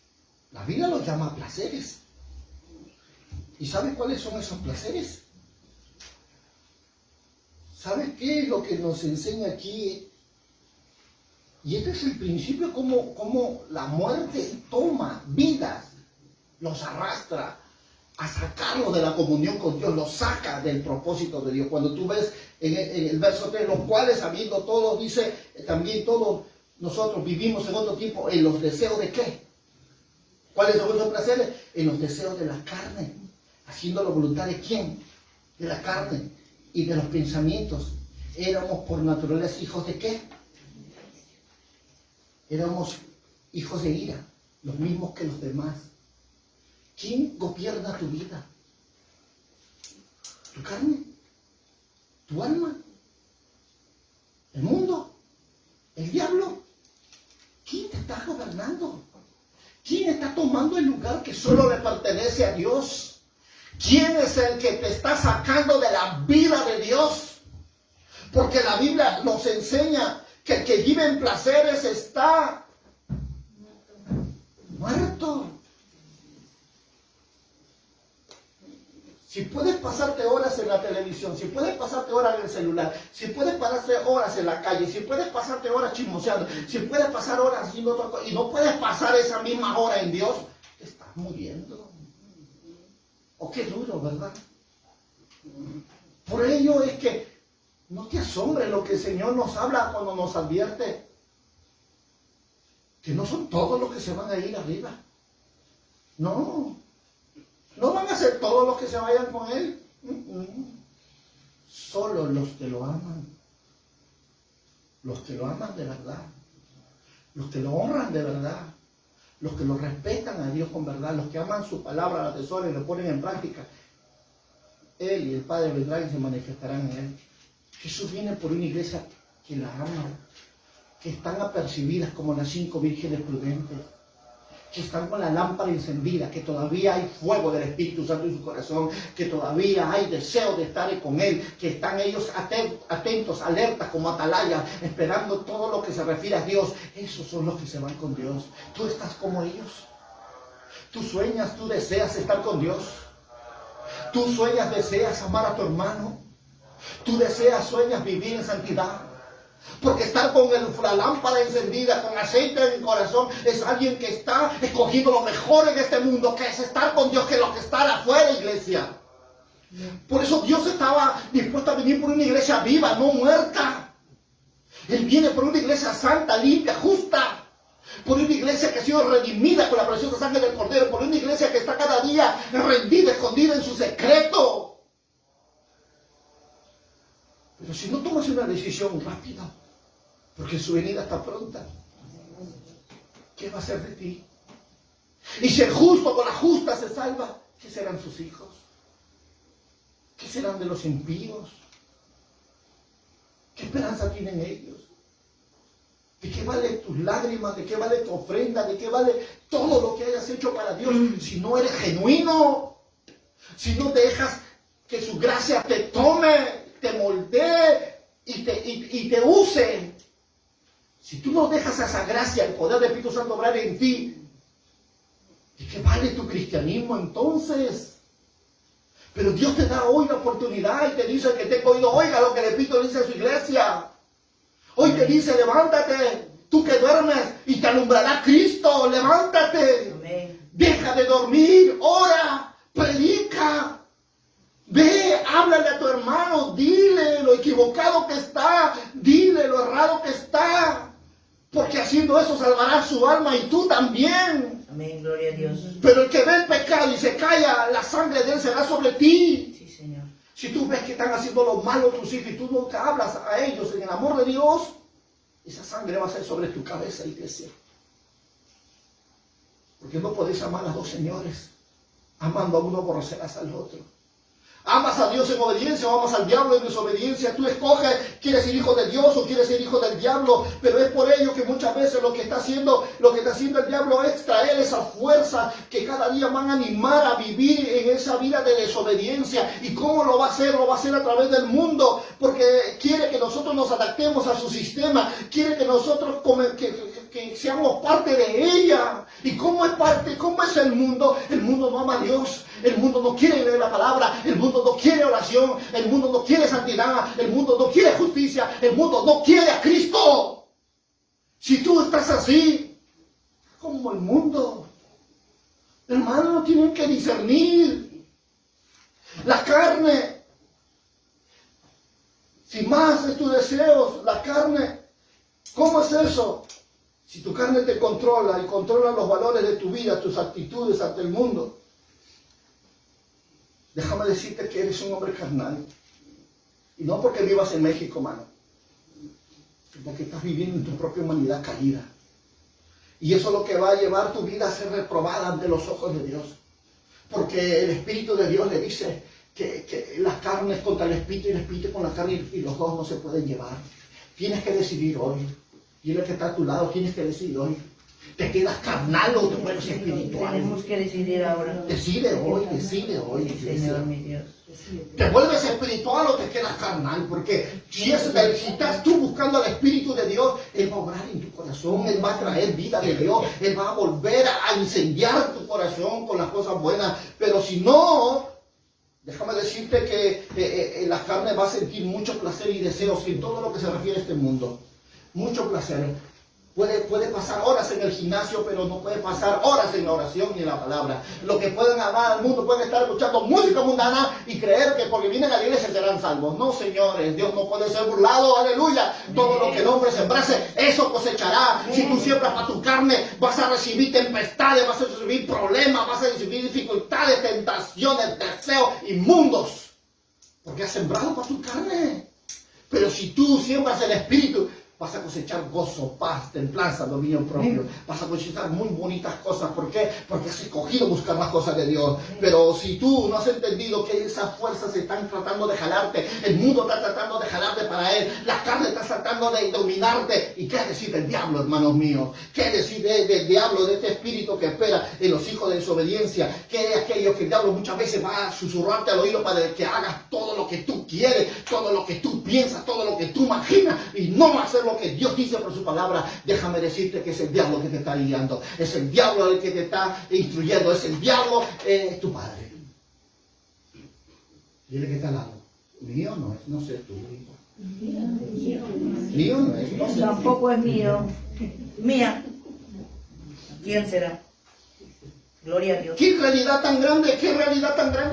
La Biblia los llama placeres. ¿Y sabes cuáles son esos placeres? ¿Sabes qué es lo que nos enseña aquí? Y este es el principio, como la muerte toma vidas, los arrastra a sacarlo de la comunión con Dios, lo saca del propósito de Dios. Cuando tú ves en el verso 3, los cuales habiendo todos, dice, también todos nosotros vivimos en otro tiempo en los deseos de ¿qué? ¿Cuáles son esos placeres? En los deseos de la carne, haciendo la voluntad de ¿quién? De la carne y de los pensamientos. Éramos por naturaleza hijos de ¿qué? Éramos hijos de ira, los mismos que los demás. ¿Quién gobierna tu vida? ¿Tu carne? ¿Tu alma? ¿El mundo? ¿El diablo? ¿Quién te está gobernando? ¿Quién está tomando el lugar que solo le pertenece a Dios? ¿Quién es el que te está sacando de la vida de Dios? Porque la Biblia nos enseña que el que vive en placeres está muerto. Si puedes pasarte horas en la televisión, si puedes pasarte horas en el celular, si puedes pasarte horas en la calle, si puedes pasarte horas chismoseando, si puedes pasar horas haciendo otra cosa y no puedes pasar esa misma hora en Dios, te estás muriendo. Oh, qué duro, ¿verdad? Por ello es que no te asombre lo que el Señor nos habla cuando nos advierte. Que no son todos los que se van a ir arriba. No. No van a ser todos los que se vayan con Él. Solo los que lo aman. Los que lo aman de verdad. Los que lo honran de verdad. Los que lo respetan a Dios con verdad. Los que aman su palabra, la atesoran y lo ponen en práctica. Él y el Padre vendrán y se manifestarán en Él. Jesús viene por una iglesia que la ama, que están apercibidas como las 5 vírgenes prudentes, que están con la lámpara encendida, que todavía hay fuego del Espíritu Santo en su corazón, que todavía hay deseo de estar con Él, que están ellos atentos, alertas como atalaya, esperando todo lo que se refiere a Dios. Esos son los que se van con Dios. Tú estás como ellos. Tú sueñas, tú deseas estar con Dios. Tú sueñas, deseas amar a tu hermano. Tú deseas, sueñas vivir en santidad. Porque estar con la lámpara encendida, con aceite en el corazón, es alguien que está escogiendo lo mejor en este mundo, que es estar con Dios, que lo que estar afuera, iglesia. Por eso Dios estaba dispuesto a venir por una iglesia viva, no muerta. Él viene por una iglesia santa, limpia, justa. Por una iglesia que ha sido redimida con la preciosa sangre del Cordero. Por una iglesia que está cada día rendida, escondida en su secreto. Pero si no tomas una decisión rápida, porque su venida está pronta, ¿qué va a hacer de ti? Y si el justo con la justa se salva, ¿qué serán sus hijos? ¿Qué serán de los impíos? ¿Qué esperanza tienen ellos? ¿De qué vale tus lágrimas? ¿De qué vale tu ofrenda? ¿De qué vale todo lo que hayas hecho para Dios? Si no eres genuino, si no dejas que su gracia te tome, te moldee y te use. Si tú no dejas a esa gracia, el poder del Espíritu Santo obrar en ti, ¿de qué vale tu cristianismo entonces? Pero Dios te da hoy la oportunidad y te dice que tengo oído, oiga lo que el Espíritu dice a su iglesia. Hoy te dice, levántate, tú que duermes y te alumbrará Cristo, levántate.
Amén.
Deja de dormir, ora, predica. Ve, háblale a tu hermano, dile lo equivocado que está, dile lo errado que está, porque haciendo eso salvará su alma y tú también.
Amén, gloria a Dios.
Pero el que ve el pecado y se calla, la sangre de él será sobre ti.
Sí, Señor.
Si tú ves que están haciendo lo malo tus hijos y tú nunca hablas a ellos en el amor de Dios, esa sangre va a ser sobre tu cabeza, iglesia. Porque no podéis amar a dos señores, amando a uno aborrecerás al otro. Amas a Dios en obediencia o amas al diablo en desobediencia. Tú escoges, quieres ser hijo de Dios o quieres ser hijo del diablo. Pero es por ello que muchas veces lo que está haciendo el diablo es traer esa fuerza que cada día van a animar a vivir en esa vida de desobediencia. ¿Y cómo lo va a hacer? Lo va a hacer a través del mundo. Porque quiere que nosotros nos adaptemos a su sistema. Quiere que nosotros que seamos parte de ella. ¿Y cómo es parte? ¿Cómo es el mundo? El mundo no ama a Dios. El mundo no quiere leer la palabra. El mundo no quiere oración. El mundo no quiere santidad. El mundo no quiere justicia. El mundo no quiere a Cristo. Si tú estás así, como el mundo, hermanos, tienen que discernir. La carne, si más es tus deseos, la carne, ¿cómo es eso? Si tu carne te controla y controla los valores de tu vida, tus actitudes ante el mundo, déjame decirte que eres un hombre carnal. Y no porque vivas en México, mano, sino porque estás viviendo en tu propia humanidad caída. Y eso es lo que va a llevar tu vida a ser reprobada ante los ojos de Dios. Porque el Espíritu de Dios le dice que las carnes contra el Espíritu y el Espíritu con la carne, y los dos no se pueden llevar. Tienes que decidir hoy. Y el que está a tu lado, tienes que decidir hoy. ¿Te quedas carnal o te vuelves espiritual?
Tenemos que decidir ahora.
Decide hoy,
Sí, Señor, mi Dios.
¿Te vuelves espiritual o te quedas carnal? Porque si estás tú buscando al Espíritu de Dios, Él va a obrar en tu corazón, Él va a traer vida de Dios, Él va a volver a incendiar tu corazón con las cosas buenas. Pero si no, déjame decirte que la carne va a sentir mucho placer y deseos en todo lo que se refiere a este mundo. Mucho placer. Puede pasar horas en el gimnasio, pero no puede pasar horas en la oración ni en la palabra. Lo que pueden amar al mundo, pueden estar escuchando música mundana y creer que porque vienen a la iglesia serán salvos. No, señores, Dios no puede ser burlado, aleluya. Todo lo que el hombre sembrase, eso cosechará. Si tú siembras para tu carne, vas a recibir tempestades, vas a recibir problemas, vas a recibir dificultades, tentaciones, deseos inmundos. Porque has sembrado para tu carne. Pero si tú siembras el Espíritu, vas a cosechar gozo, paz, templanza, dominio propio. Vas a cosechar muy bonitas cosas. ¿Por qué? Porque has escogido buscar las cosas de Dios. Pero si tú no has entendido que esas fuerzas están tratando de jalarte, el mundo está tratando de jalarte para él, la carne está tratando de dominarte. ¿Y qué decir del diablo, hermanos míos? ¿Qué decir del diablo, de este espíritu que espera en los hijos de desobediencia? ¿Qué es aquello que el diablo muchas veces va a susurrarte al oído para que hagas todo lo que tú quieres, todo lo que tú piensas, todo lo que tú imaginas y no hacerlo que Dios dice por su palabra? Déjame decirte que es el diablo que te está guiando, es el diablo el que te está instruyendo, es el diablo, tu padre. Dile que está al lado. Mío no es, no sé tú, hijo. Mío no es, no sé.
Tampoco es mío. Mía. ¿Quién será? Gloria a Dios.
Qué realidad tan grande,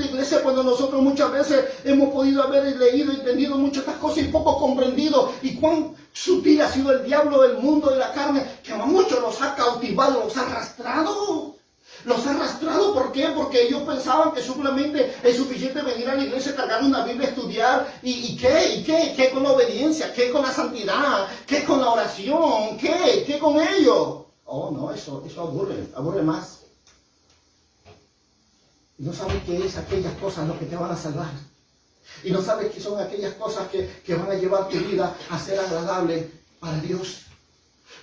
iglesia, cuando nosotros muchas veces hemos podido haber leído y entendido muchas estas cosas y poco comprendido, y cuán sutil ha sido el diablo del mundo de la carne, que a muchos los ha cautivado, los ha arrastrado. Los ha arrastrado, ¿por qué? Porque ellos pensaban que simplemente es suficiente venir a la iglesia, cargar una Biblia, estudiar, ¿y qué con la obediencia? ¿Qué con la santidad? ¿Qué con la oración? ¿Qué con ello? Oh, no, eso aburre más. Y no sabes qué es aquellas cosas lo que te van a salvar. Y no sabes qué son aquellas cosas que van a llevar tu vida a ser agradable para Dios.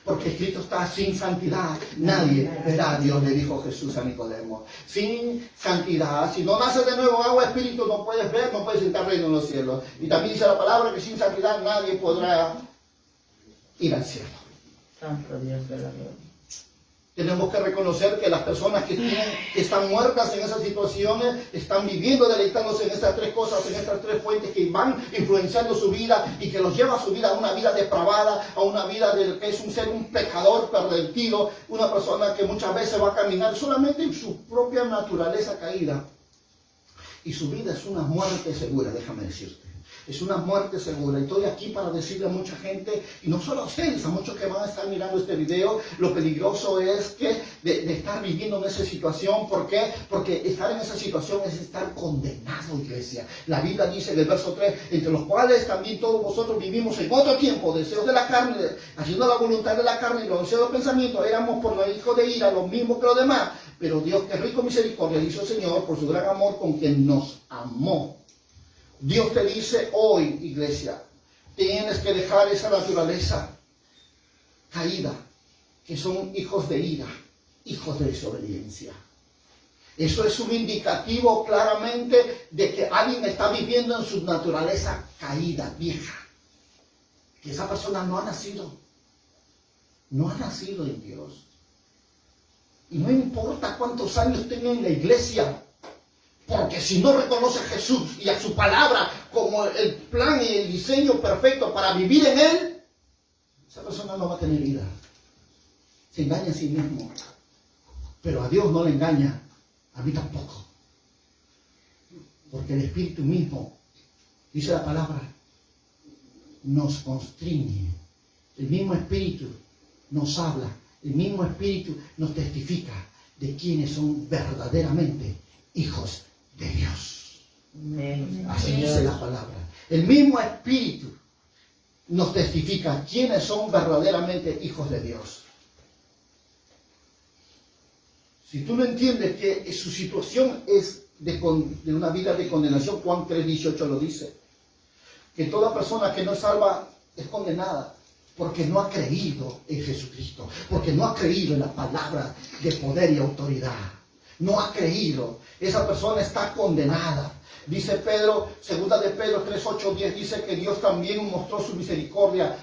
Porque escrito está, sin santidad nadie verá a Dios, le dijo Jesús a Nicodemo. Sin santidad, si no naces de nuevo en agua espíritu, no puedes ver, no puedes entrar reino en los cielos. Y también dice la palabra que sin santidad nadie podrá ir al cielo.
Santo Dios de la gloria.
Tenemos que reconocer que las personas que están muertas en esas situaciones están viviendo, deleitándose en estas tres cosas, en estas tres fuentes que van influenciando su vida y que los lleva a su vida, a una vida depravada, a una vida que es un pecador pervertido, una persona que muchas veces va a caminar solamente en su propia naturaleza caída. Y su vida es una muerte segura, déjame decirte. Es una muerte segura. Y estoy aquí para decirle a mucha gente, y no solo a ustedes, a muchos que van a estar mirando este video, lo peligroso es que de estar viviendo en esa situación. ¿Por qué? Porque estar en esa situación es estar condenado, iglesia. La Biblia dice en el verso 3, entre los cuales también todos vosotros vivimos en otro tiempo, deseos de la carne, haciendo la voluntad de la carne y los deseos de los pensamientos, éramos por los hijos de ira, los mismos que los demás. Pero Dios, que es rico en misericordia, dice el Señor, por su gran amor con quien nos amó. Dios te dice hoy, iglesia, tienes que dejar esa naturaleza caída, que son hijos de ira, hijos de desobediencia. Eso es un indicativo claramente de que alguien está viviendo en su naturaleza caída, vieja. Que esa persona no ha nacido en Dios. Y no importa cuántos años tenga en la iglesia, porque si no reconoce a Jesús y a su palabra como el plan y el diseño perfecto para vivir en Él, esa persona no va a tener vida. Se engaña a sí mismo. Pero a Dios no le engaña, a mí tampoco. Porque el Espíritu mismo, dice la palabra, nos constriñe. El mismo Espíritu nos habla, el mismo Espíritu nos testifica de quienes son verdaderamente hijos de Dios.
Amén.
Así dice la palabra. El mismo Espíritu nos testifica quiénes son verdaderamente hijos de Dios. Si tú no entiendes que su situación es de una vida de condenación, Juan 3:18 lo dice, que toda persona que no es salva es condenada. Porque no ha creído en Jesucristo. Porque no ha creído en la palabra de poder y autoridad. No ha creído. Esa persona está condenada. Dice Pedro, segunda de Pedro 3, 8, 10, dice que Dios también mostró su misericordia.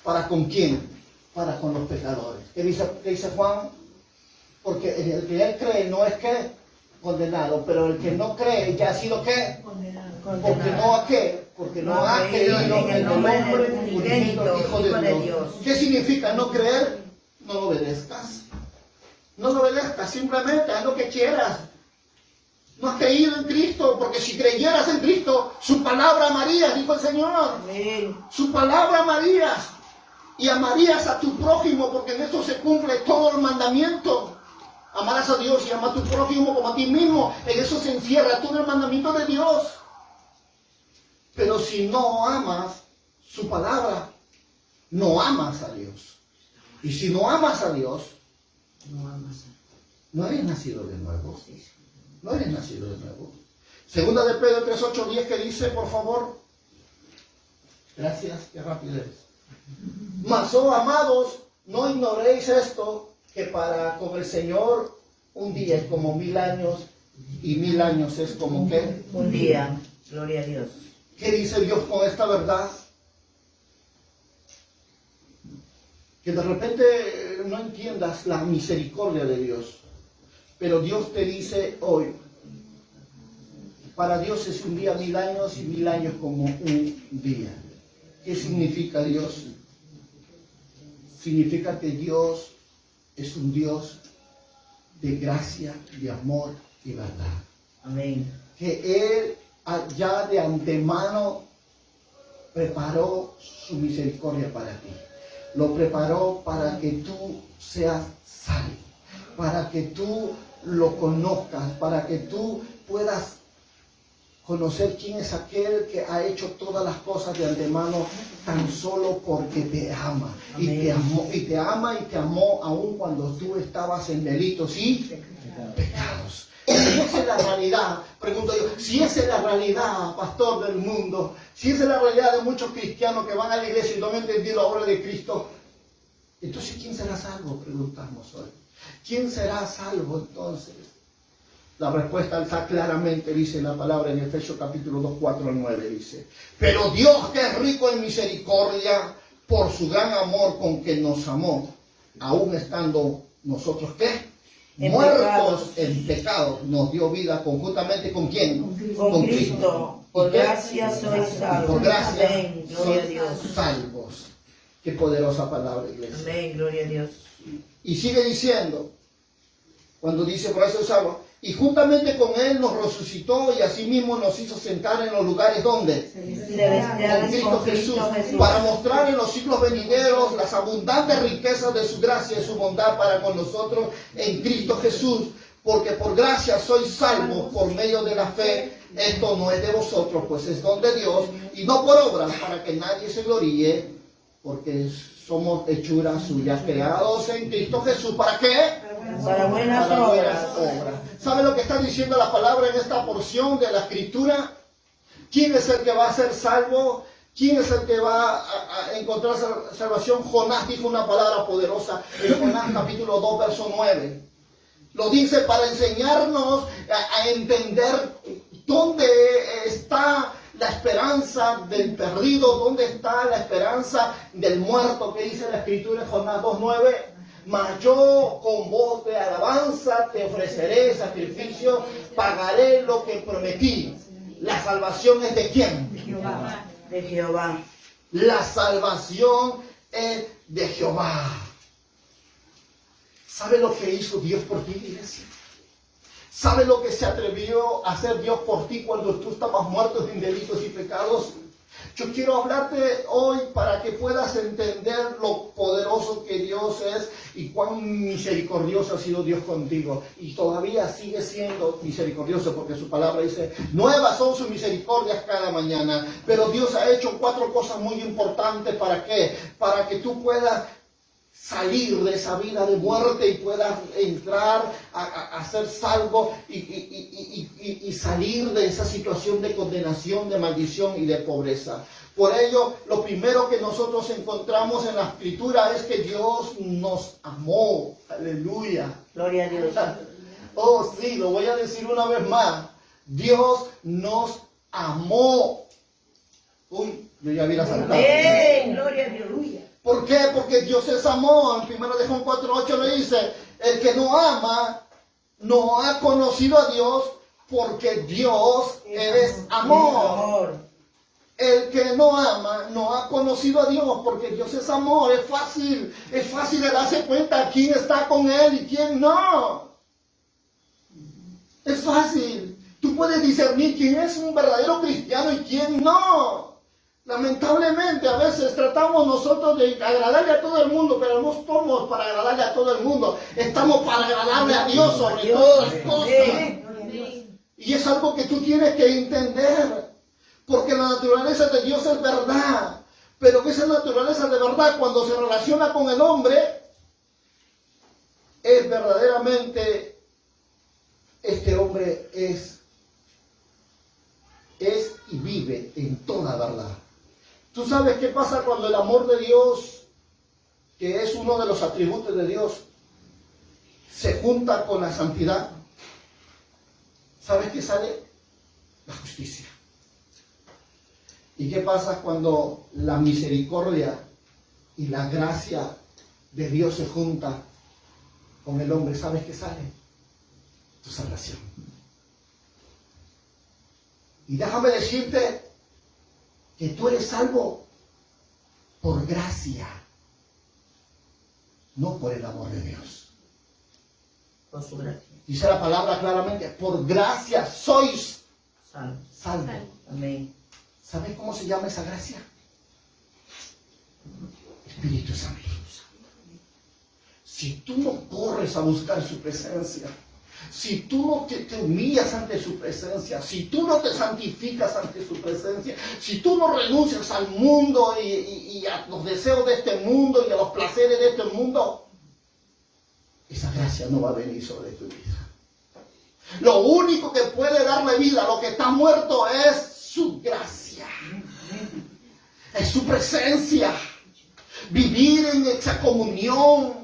¿Para con quién? Para con los pecadores. ¿Qué dice Juan? Porque el que él cree no es que condenado, pero el que no cree ya ha sido ¿qué?
Condenado.
Porque no ha qué, porque no ha creído en el nombre unigénito Hijo de Dios. ¿Qué significa no creer? No lo obedezcas. No lo obedezcas, simplemente haz lo que quieras. No has creído en Cristo, porque si creyeras en Cristo, su palabra amarías, dijo el Señor.
Amén.
Su palabra amarías. Y amarías a tu prójimo, porque en esto se cumple todo el mandamiento. Amarás a Dios y amar a tu prójimo como a ti mismo. En eso se encierra todo el mandamiento de Dios. Pero si no amas su palabra, no amas a Dios. Y si no amas a Dios, no eres nacido de nuevo. No eres nacido de nuevo. Segunda de Pedro 3, 8, 10, que dice, por favor. Gracias, qué rápido es. Mas, oh amados, no ignoréis esto, que para con el Señor un día es como 1000 años, y 1000 años es como ¿qué?
Un día. Gloria a Dios.
¿Qué dice Dios con esta verdad? Que de repente no entiendas la misericordia de Dios. Pero Dios te dice hoy, para Dios es un día 1000 años y 1000 años como un día. ¿Qué significa Dios? Significa que Dios es un Dios de gracia, de amor y verdad.
Amén.
Que Él ya de antemano preparó su misericordia para ti. Lo preparó para que tú seas salvo, para que tú lo conozcas, para que tú puedas conocer quién es aquel que ha hecho todas las cosas de antemano tan solo porque te ama. Y te amó, y te ama y te amó aun cuando tú estabas en delitos y pecados. Si esa es la realidad, pregunto yo, si esa es la realidad, pastor del mundo, si esa es la realidad de muchos cristianos que van a la iglesia y no han entendido la obra de Cristo, entonces ¿quién será salvo? Preguntamos hoy. ¿Quién será salvo entonces? La respuesta está claramente, dice la palabra en Efesios capítulo 2, 4 al 9, dice: pero Dios, que es rico en misericordia, por su gran amor con que nos amó, aún estando nosotros ¿qué? Muertos en pecados, nos dio vida conjuntamente ¿con quién?
Con Cristo. Por gracia sois salvos.
Por gracia
Amén. Gloria a Dios.
sois salvos. Qué poderosa palabra, iglesia.
Amén. Gloria a Dios.
Y sigue diciendo, cuando dice por eso salvo, y juntamente con Él nos resucitó y asimismo nos hizo sentar en los lugares donde con Cristo Jesús, para mostrar en los siglos venideros las abundantes riquezas de su gracia y su bondad para con nosotros en Cristo Jesús, porque por gracia sois salvos por medio de la fe. Esto no es de vosotros, pues es don de Dios, y no por obras, para que nadie se gloríe, porque somos hechuras suyas, creados en Cristo Jesús. ¿Para qué?
Para buenas
Para
obras.
¿Sabe lo que está diciendo la palabra en esta porción de la Escritura? ¿Quién es el que va a ser salvo? ¿Quién es el que va a encontrar salvación? Jonás dijo una palabra poderosa en Jonás capítulo 2, verso 9. Lo dice para enseñarnos a entender dónde está la esperanza del perdido, dónde está la esperanza del muerto, que dice la Escritura en Jonás 2:9. Mas yo con voz de alabanza te ofreceré sacrificio, pagaré lo que prometí. La salvación es de ¿quién?
De Jehová.
De Jehová.
La salvación es de Jehová. ¿Sabe lo que hizo Dios por ti, iglesia? ¿Sabe lo que se atrevió a hacer Dios por ti cuando tú estabas muerto en delitos y pecados? Yo quiero hablarte hoy para que puedas entender lo poderoso que Dios es y cuán misericordioso ha sido Dios contigo. Y todavía sigue siendo misericordioso, porque su palabra dice, nuevas son sus misericordias cada mañana. Pero Dios ha hecho 4 cosas muy importantes. ¿Para qué? Para que tú puedas salir de esa vida de muerte y puedas entrar a ser salvo y salir de esa situación de condenación, de maldición y de pobreza. Por ello, lo primero que nosotros encontramos en la Escritura es que Dios nos amó. Aleluya.
Gloria a Dios.
Oh, sí, lo voy a decir una vez más. Dios nos amó. Uy, yo ya vi la saltada.
Amén. Gloria a Dios.
¿Por qué? Porque Dios es amor. En 1 de Juan 4:8 le dice, el que no ama, no ha conocido a Dios, porque Dios es amor. El que no ama, no ha conocido a Dios, porque Dios es amor. Es fácil de darse cuenta quién está con Él y quién no. Es fácil. Tú puedes discernir quién es un verdadero cristiano y quién no. Lamentablemente a veces tratamos nosotros de agradarle a todo el mundo, pero no estamos para agradarle a todo el mundo. Estamos para agradarle a Dios sobre todas las cosas. Y es algo que tú tienes que entender. Porque la naturaleza de Dios es verdad. Pero esa naturaleza de verdad, cuando se relaciona con el hombre, es verdaderamente, este hombre es y vive en toda verdad. ¿Tú sabes qué pasa cuando el amor de Dios, que es uno de los atributos de Dios, se junta con la santidad? ¿Sabes qué sale? La justicia. ¿Y qué pasa cuando la misericordia y la gracia de Dios se junta con el hombre? ¿Sabes qué sale? Tu salvación. Y déjame decirte que tú eres salvo por gracia, no por el amor de Dios.
Por su gracia.
Dice la palabra claramente, por gracia sois salvos.
Amén.
¿Sabes cómo se llama esa gracia? Espíritu Santo. Si tú no corres a buscar su presencia, si tú no te humillas ante su presencia, si tú no te santificas ante su presencia, si tú no renuncias al mundo y a los deseos de este mundo y a los placeres de este mundo, esa gracia no va a venir sobre tu vida. Lo único que puede darle vida a lo que está muerto es su gracia, es su presencia. Vivir en esa comunión,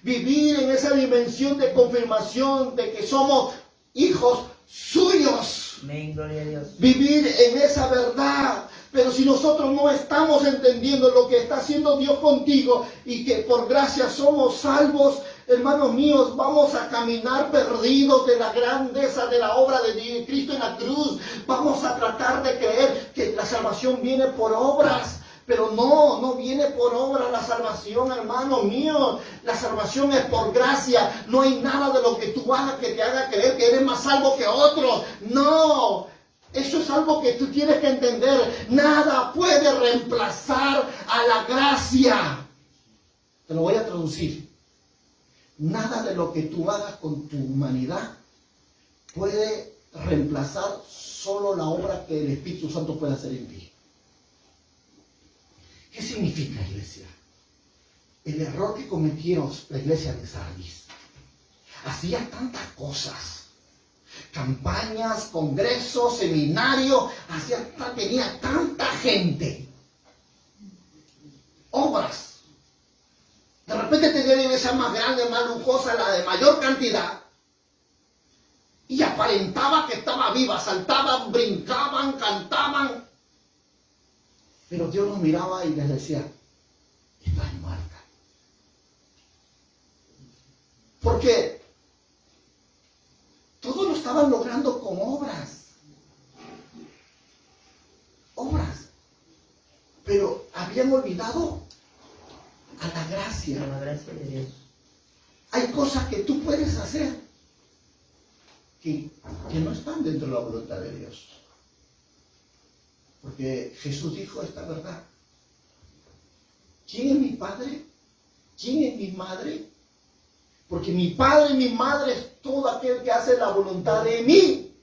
vivir en esa dimensión de confirmación de que somos hijos suyos.
Amén, gloria a Dios.
Vivir en esa verdad. Pero si nosotros no estamos entendiendo lo que está haciendo Dios contigo y que por gracia somos salvos, hermanos míos, vamos a caminar perdidos de la grandeza de la obra de Cristo en la cruz. Vamos a tratar de creer que la salvación viene por obras. Pero no viene por obra la salvación, hermano mío. La salvación es por gracia. No hay nada de lo que tú hagas que te haga creer que eres más salvo que otro. No, eso es algo que tú tienes que entender. Nada puede reemplazar a la gracia. Te lo voy a traducir. Nada de lo que tú hagas con tu humanidad puede reemplazar solo la obra que el Espíritu Santo puede hacer en ti. ¿Qué significa, iglesia? El error que cometió la iglesia de Sardis. Hacía tantas cosas. Campañas, congresos, seminarios. Tenía tanta gente. Obras. De repente tenía la iglesia más grande, más lujosa, la de mayor cantidad. Y aparentaba que estaba viva. Saltaban, brincaban, cantaban. Pero Dios los miraba y les decía, estás muerta. Porque todo lo estaban logrando con obras. Obras. Pero habían olvidado a la gracia.
A la gracia de Dios.
Hay cosas que tú puedes hacer que no están dentro de la voluntad de Dios. Porque Jesús dijo esta verdad. ¿Quién es mi padre? ¿Quién es mi madre? Porque mi padre y mi madre es todo aquel que hace la voluntad de mi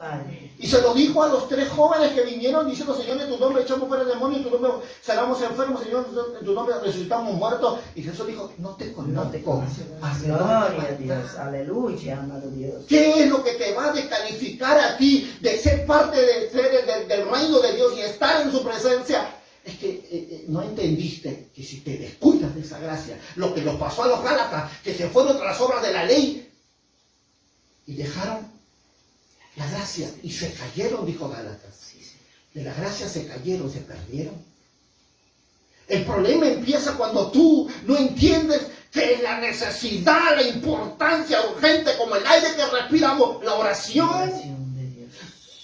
Padre.
Y se lo dijo a los 3 jóvenes que vinieron diciendo, Señor, en tu nombre echamos fuera el demonio, en tu nombre sanamos enfermos, Señor, en tu nombre resucitamos muertos. Y Jesús dijo, no te conozco.
No te conoce. Gloria a Dios. Aleluya, amado Dios.
¿Qué es lo que te va a descalificar a ti de ser parte del reino de Dios y estar en su presencia? Es que no entendiste que si te descuidas de esa gracia, lo que nos pasó a los Gálatas, que se fueron tras las obras de la ley y dejaron la gracia y se cayeron, dijo Gálatas. De la gracia se cayeron, se perdieron. El problema empieza cuando tú no entiendes que la necesidad, la importancia urgente, como el aire que respiramos, la oración,
De Dios.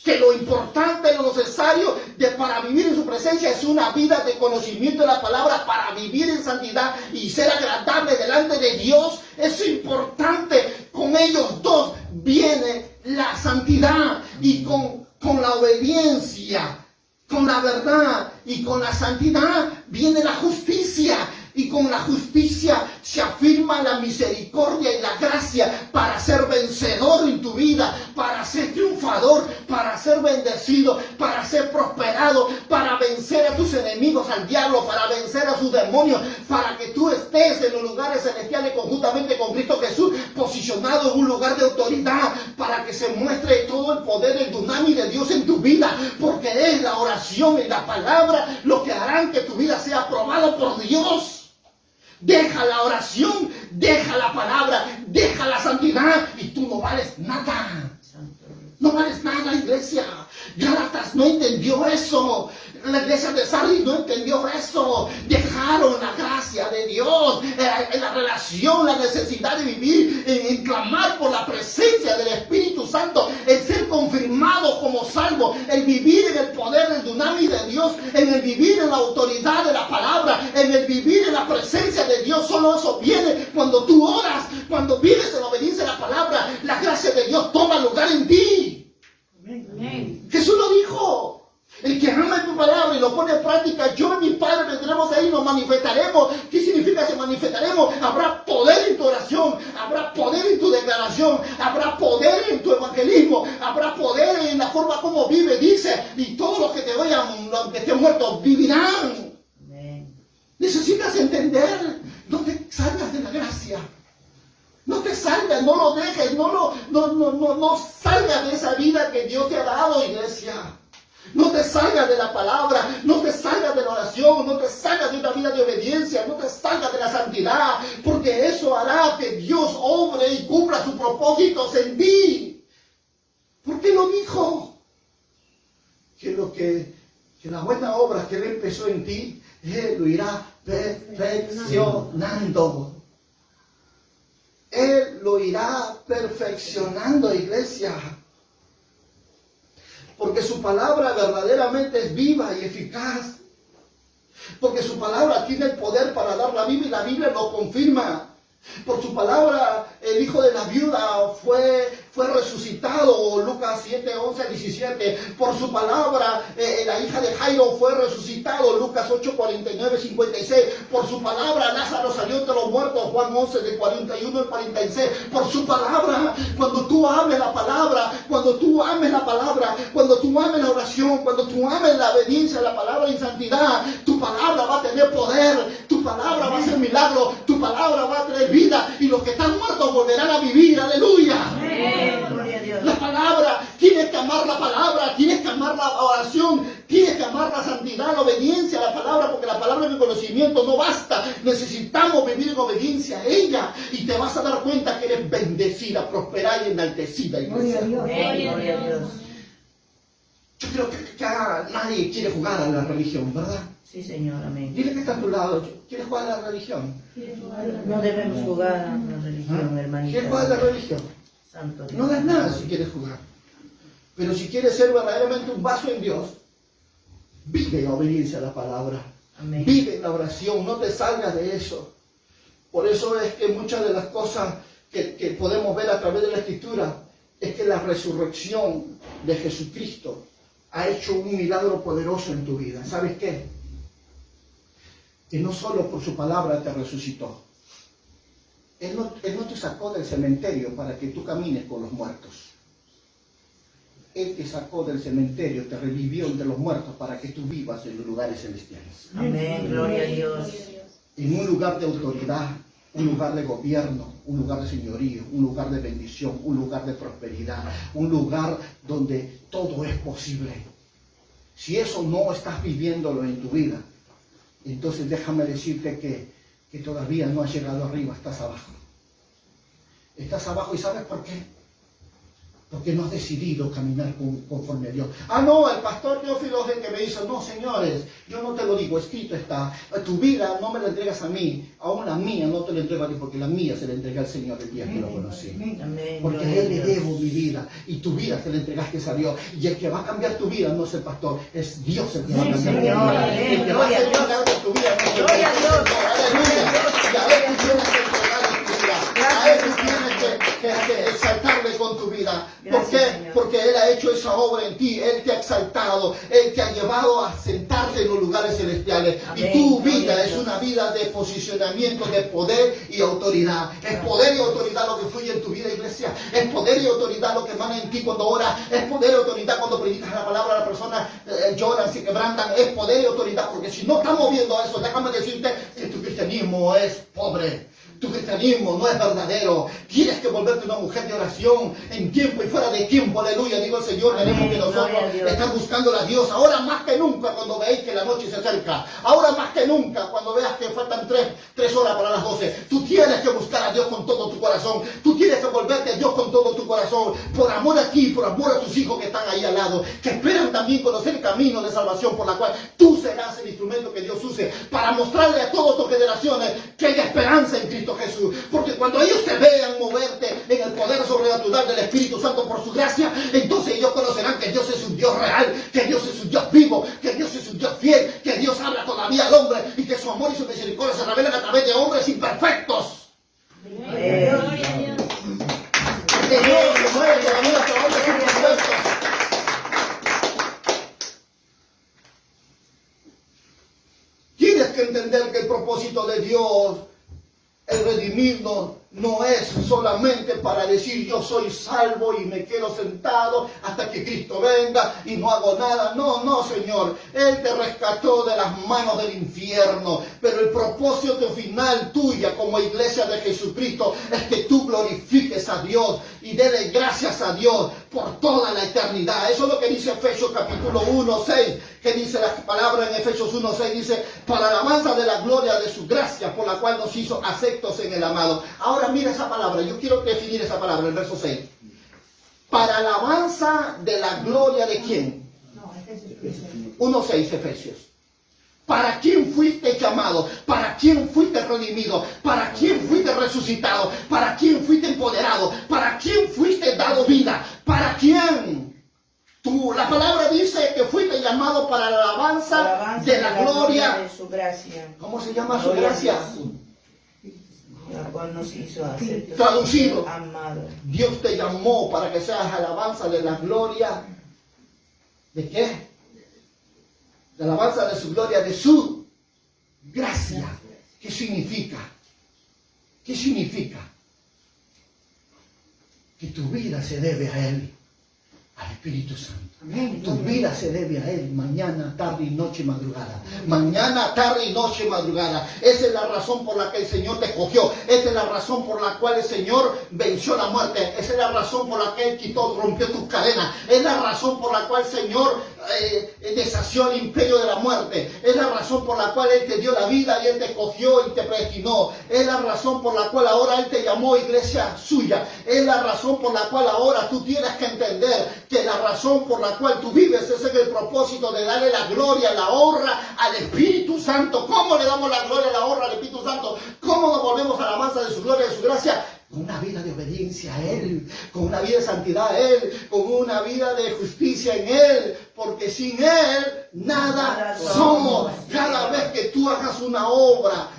que lo importante, lo necesario para vivir en su presencia es una vida de conocimiento de la palabra, para vivir en santidad y ser agradable delante de Dios. Es importante. Con ellos dos viene la santidad, y con la obediencia, con la verdad y con la santidad viene la justicia. Y con la justicia se afirma la misericordia y la gracia para ser vencedor en tu vida, para ser triunfador, para ser bendecido, para ser prosperado, para vencer a tus enemigos, al diablo, para vencer a sus demonios, para que tú estés en los lugares celestiales conjuntamente con Cristo Jesús, posicionado en un lugar de autoridad, para que se muestre todo el poder, el dunamis de Dios en tu vida, porque es la oración y la palabra lo que harán que tu vida sea aprobada por Dios. Deja la oración, deja la palabra, deja la santidad y tú no vales nada. No vales nada, iglesia. Gálatas no entendió eso. La iglesia de Sardis no entendió eso. Dejaron la gracia de Dios, la relación, la necesidad de vivir, en clamar por la presencia del Espíritu Santo, el ser confirmado como salvo, el vivir en el poder del dunamis de Dios, en el vivir en la autoridad de la palabra, en el vivir en la presencia de Dios. Solo eso viene cuando tú oras, cuando vives en obediencia a la palabra. La gracia de Dios toma lugar en ti.
Amén.
Jesús lo dijo. El que ama tu palabra y lo pone en práctica, yo y mi Padre vendremos ahí y nos manifestaremos. ¿Qué significa se manifestaremos? Habrá poder en tu oración, habrá poder en tu declaración, habrá poder en tu evangelismo, habrá poder en la forma como vive, dice, y todos los que te oigan, los que estén muertos, vivirán.
Amén.
Necesitas entender, no te salgas de la gracia. No te salgas, no lo dejes, no salgas de esa vida que Dios te ha dado, iglesia. No te salgas de la palabra, no te salgas de la oración, no te salgas de una vida de obediencia, no te salgas de la santidad, porque eso hará que Dios obre y cumpla sus propósitos en ti. ¿Por qué lo dijo? Que las buenas obras que Él empezó en ti, Él lo irá perfeccionando. Él lo irá perfeccionando, iglesia. Porque su palabra verdaderamente es viva y eficaz. Porque su palabra tiene el poder para dar la vida y la Biblia lo confirma. Por su palabra el hijo de la viuda fue resucitado, Lucas 7, 11, 17. Por su palabra la hija de Jairo fue resucitado, Lucas 8, 49, 56. Por su palabra Lázaro salió entre los muertos, Juan 11, de 41 al 46. Por su palabra, cuando tú ames la palabra, cuando tú ames la palabra, cuando tú ames la oración, cuando tú ames la obediencia a la palabra en santidad, tu palabra va a tener poder, tu palabra va a hacer milagro, tu palabra va a traer vida, y los que están muertos volverán a vivir. Aleluya.
Amén. Gloria a Dios.
La palabra, tienes que amar la palabra, tienes que amar la oración, tienes que amar la santidad, la obediencia a la palabra, porque la palabra de conocimiento no basta. Necesitamos vivir en obediencia a ella, y te vas a dar cuenta que eres bendecida, prosperada y enaltecida, iglesia.
Gloria a Dios.
Amén. Gloria a Dios.
Yo creo que nadie quiere jugar a la religión, ¿verdad?
Sí, Señor. Amén.
Dile que está a tu lado, ¿quieres jugar a la religión?
No debemos jugar a la religión, hermanita.
¿Quieres jugar a la religión?
Santo Dios.
No das nada si quieres jugar. Pero si quieres ser verdaderamente un vaso en Dios, vive en obediencia a la palabra.
Amén.
Vive en la oración, no te salgas de eso. Por eso es que muchas de las cosas que podemos ver a través de la Escritura es que la resurrección de Jesucristo ha hecho un milagro poderoso en tu vida. ¿Sabes qué? Que no solo por su palabra te resucitó. Él no te sacó del cementerio para que tú camines con los muertos. Él te sacó del cementerio, te revivió entre los muertos para que tú vivas en los lugares celestiales.
Amén, gloria a Dios.
En un lugar de autoridad, un lugar de gobierno, un lugar de señorío, un lugar de bendición, un lugar de prosperidad, un lugar donde todo es posible. Si eso no estás viviéndolo en tu vida, entonces déjame decirte que todavía no has llegado arriba, estás abajo. Estás abajo y ¿sabes por qué? Porque no has decidido caminar conforme a Dios. Ah, no, el pastor Teófilo es el que me dice, no, señores, yo no te lo digo, escrito está. Tu vida no me la entregas a mí, aún la mía no te la entrego a ti, porque la mía se la entrega al Señor el día que lo conocí.
Amén,
Porque
gloria
a Él
a
le
Dios.
debo mi vida, y tu vida se la entregaste a Dios. Y el que va a cambiar tu vida no es el pastor, es Dios el que va a cambiar tu
Señor,
vida.
amén,
El que va a
gloria a
hacer
Dios.
milagros en tu vida no es el
Gloria a Dios.
Aleluya. Y a Él tú tienes que entregarle tu vida. A Él tú tienes que exaltarle con tu vida. ¿Por
Gracias,
qué?
Señor.
Porque Él ha hecho esa obra en ti. Él te ha exaltado. Él te ha llevado a sentarte en los lugares celestiales.
Amén.
Y tu
Gloria
vida
a
es
Dios.
una vida de posicionamiento, de poder y autoridad. Es poder y autoridad lo que fluye en tu vida, iglesia. Es poder y autoridad lo que emana en ti cuando oras. Es poder y autoridad cuando predicas la palabra a la persona, lloran, se quebrantan. Es poder y autoridad, porque si no estamos viendo eso, déjame decirte que tu cristianismo es pobre. Tu cristianismo no es verdadero. Tienes que volverte una mujer de oración en tiempo y fuera de tiempo. Aleluya, digo el Señor. Tenemos que
Amén,
nosotros
gloria a Dios.
estar buscando a Dios. Ahora más que nunca cuando veáis que la noche se acerca. Ahora más que nunca cuando veas que faltan tres horas para las 12. Tú tienes que buscar a Dios con todo tu corazón. Tú tienes que volverte a Dios con todo tu corazón. Por amor a ti, por amor a tus hijos que están ahí al lado. Que esperan también conocer el camino de salvación por la cual tú serás el instrumento que Dios use. Para mostrarle a todas tus generaciones que hay esperanza en Cristo Jesús. Porque cuando ellos te vean moverte en el poder sobrenatural del Espíritu Santo por su gracia, entonces ellos conocerán que Dios es un Dios real, que Dios es un Dios vivo, que Dios es un Dios fiel, que Dios habla todavía al hombre y que su amor y su misericordia se revelan a través de hombres imperfectos.
Amén.
Que Dios se mueve todavía a hombres imperfectos. Tienes que entender que el propósito de Dios, el redimirnos, no es solamente para decir yo soy salvo y me quedo sentado hasta que Cristo venga y no hago nada. No, no, Señor. Él te rescató de las manos del infierno. Pero el propósito final tuya como iglesia de Jesucristo es que tú glorifiques a Dios y dele gracias a Dios por toda la eternidad. Eso es lo que dice Efesios capítulo 1:6, que dice la palabra en Efesios 1:6, dice, para alabanza de la gloria de su gracia por la cual nos hizo aceptos en el amado. Ahora mira esa palabra, yo quiero definir esa palabra, el verso 6. Para alabanza de la gloria de quién.
No, Efesios
1:6 Efesios. ¿Para quién fuiste llamado? ¿Para quién fuiste redimido? ¿Para quién fuiste resucitado? ¿Para quién fuiste empoderado? ¿Para quién fuiste dado vida? ¿Para quién? La palabra dice que fuiste llamado para la alabanza de la gloria.
de su gracia.
¿Cómo se llama su
Gloria a
gracia?
Dios, la cual nos hizo aceptos.
Traducido.
Amado.
Dios te llamó para que seas alabanza de la gloria. ¿De qué? De alabanza de su gloria, de su gracia. ¿Qué significa? ¿Qué significa? Que tu vida se debe a Él, al Espíritu Santo.
Amén.
Tu vida se debe a Él mañana, tarde y noche, madrugada. Mañana, tarde y noche, madrugada. Esa es la razón por la que el Señor te escogió. Esa es la razón por la cual el Señor venció la muerte. Esa es la razón por la que Él rompió tus cadenas. Es la razón por la cual el Señor deshació el imperio de la muerte. Es la razón por la cual Él te dio la vida y Él te escogió y te predestinó. Es la razón por la cual ahora Él te llamó iglesia suya. Es la razón por la cual ahora tú tienes que entender que la razón por la cual tú vives ese es el propósito de darle la gloria, la honra al Espíritu Santo. ¿Cómo le damos la gloria, la honra al Espíritu Santo? ¿Cómo nos volvemos a la alabanza de su gloria, de su gracia? Con una vida de obediencia a Él, con una vida de santidad a Él, con una vida de justicia en Él, porque sin Él nada somos. Cada vez que tú hagas una obra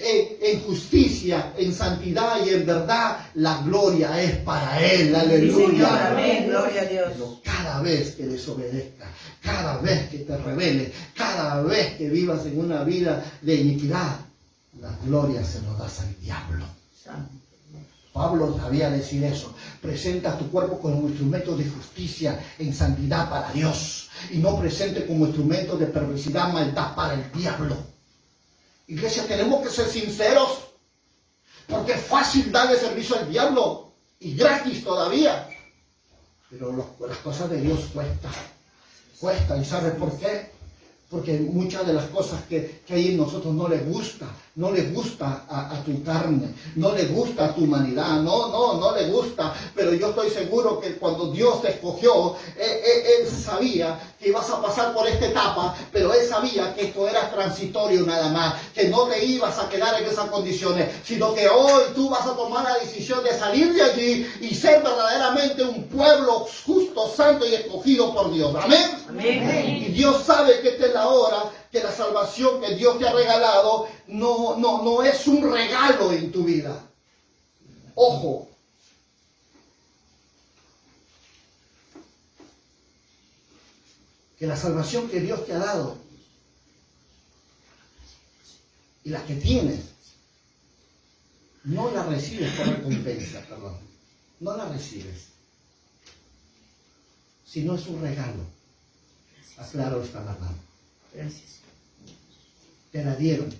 en justicia, en santidad y en verdad, la gloria es para Él. Aleluya.
Sí, Señor, amén, gloria a Dios.
Pero cada vez que desobedezcas, cada vez que te rebeles, cada vez que vivas en una vida de iniquidad, la gloria se lo das al diablo.
Santo.
Pablo sabía decir eso. Presenta tu cuerpo como instrumento de justicia en santidad para Dios. Y no presente como instrumento de perversidad, maldad para el diablo. Iglesia, tenemos que ser sinceros. Porque es fácil darle servicio al diablo. Y gratis todavía. Pero las cosas de Dios cuestan. ¿Y sabes por qué? Porque muchas de las cosas que hay en nosotros no les gusta a tu carne, no le gusta a tu humanidad, no le gusta. Pero yo estoy seguro que cuando Dios te escogió, Él sabía que ibas a pasar por esta etapa, pero Él sabía que esto era transitorio nada más, que no te ibas a quedar en esas condiciones, sino que hoy tú vas a tomar la decisión de salir de allí y ser verdaderamente un pueblo justo, santo y escogido por Dios. Amén.
Amén.
Y Dios sabe que esta es la hora, que la salvación que Dios te ha regalado no es un regalo en tu vida. Ojo. Que la salvación que Dios te ha dado y la que tienes, no la recibes por recompensa, perdón. No la recibes. Sino es un regalo. Aclaro esta verdad.
Gracias.
Te la dieron.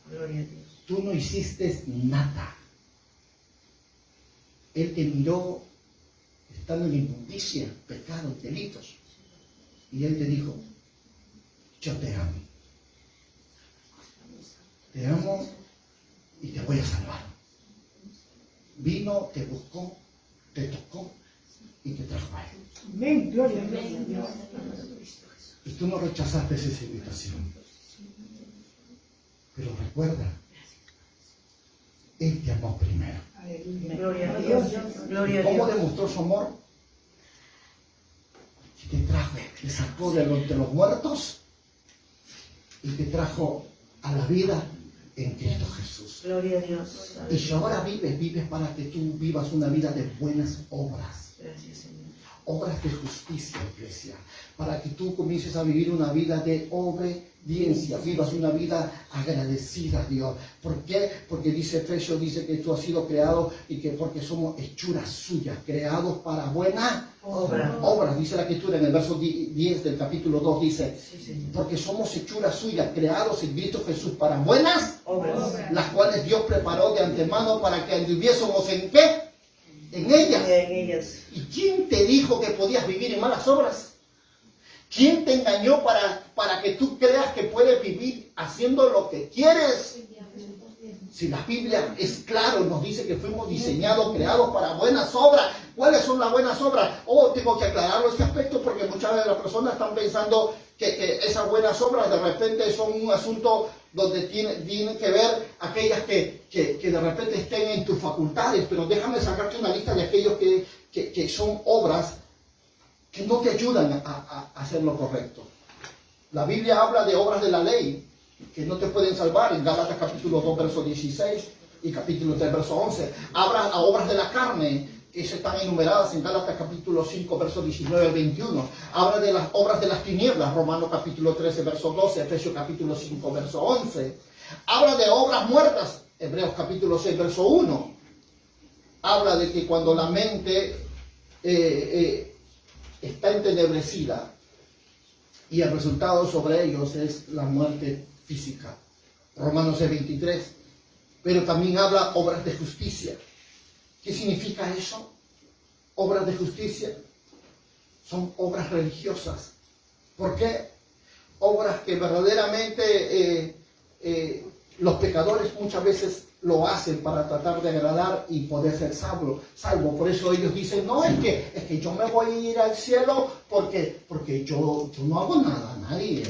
Gloria a Dios.
Tú no hiciste nada. Él te miró estando en inmundicia, pecados, delitos. Y Él te dijo, yo te amo. Te amo y te voy a salvar. Vino, te buscó, te tocó y te trajo a Él.
Amén, gloria a Dios.
Y tú no rechazaste esa invitación. Pero recuerda, Él te amó primero.
Aleluya.
Gloria a Dios. Gloria a
¿Cómo
Dios.
demostró su amor? Que te trajo, te sacó de los muertos y te trajo a la vida en Cristo Jesús.
Gloria a Dios.
Y si ahora vives para que tú vivas una vida de buenas obras.
Gracias, Señor.
Obras de justicia, iglesia, para que tú comiences a vivir una vida de obediencia, vivas una vida agradecida a Dios. ¿Por qué? Porque dice Efesios, dice que tú has sido creado y que porque somos hechuras suyas, creados para buena obra. Dice la escritura en el verso 10 del capítulo 2, dice,
Sí, Señor.
porque somos hechuras suyas, creados en Cristo Jesús para buenas,
Obras.
las cuales Dios preparó de antemano para que anduviésemos en ¿qué? En ellas.
En ellas.
¿Y quién te dijo que podías vivir en malas obras? ¿Quién te engañó para que tú creas que puedes vivir haciendo lo que quieres? Si la Biblia es claro, nos dice que fuimos diseñados, creados para buenas obras. ¿Cuáles son las buenas obras? Tengo que aclararlo este aspecto porque muchas de las personas están pensando que esas buenas obras de repente son un asunto donde tienen que ver aquellas que de repente estén en tus facultades, pero déjame sacarte una lista de aquellos que son obras que no te ayudan a hacer lo correcto. La Biblia habla de obras de la ley que no te pueden salvar en Gálatas capítulo 2, verso 16 y capítulo 3, verso 11. Habla a obras de la carne que están enumeradas en Gálatas capítulo 5, verso 19 al 21. Habla de las obras de las tinieblas, Romanos capítulo 13, verso 12, Efesios capítulo 5, verso 11. Habla de obras muertas, Hebreos capítulo 6, verso 1. Habla de que cuando la mente está entenebrecida y el resultado sobre ellos es la muerte física, Romanos 6, 23. Pero también habla obras de justicia. ¿Qué significa eso? Obras de justicia son obras religiosas. ¿Por qué? Obras que verdaderamente los pecadores muchas veces lo hacen para tratar de agradar y poder ser salvo. Por eso ellos dicen, no, es que yo me voy a ir al cielo porque yo no hago nada a nadie.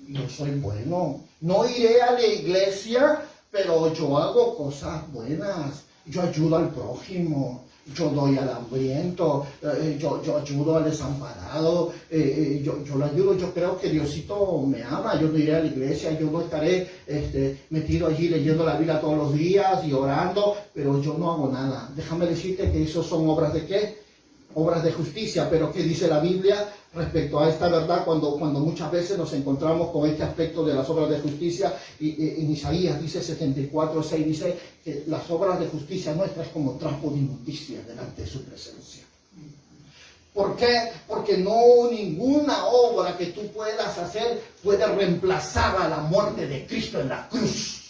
Yo soy bueno. No iré a la iglesia, pero yo hago cosas buenas. Yo ayudo al prójimo, yo doy al hambriento, yo ayudo al desamparado, yo lo ayudo. Yo creo que Diosito me ama. Yo no iré a la iglesia, yo no estaré metido allí leyendo la Biblia todos los días y orando, pero yo no hago nada. Déjame decirte que eso son obras de ¿qué? Obras de justicia. Pero ¿qué dice la Biblia? respecto a esta verdad cuando muchas veces nos encontramos con este aspecto de las obras de justicia. Y en Isaías dice 74:6, dice que las obras de justicia nuestras como trapo de inmundicia delante de su presencia. ¿Por qué? Porque no ninguna obra que tú puedas hacer puede reemplazar a la muerte de Cristo en la cruz,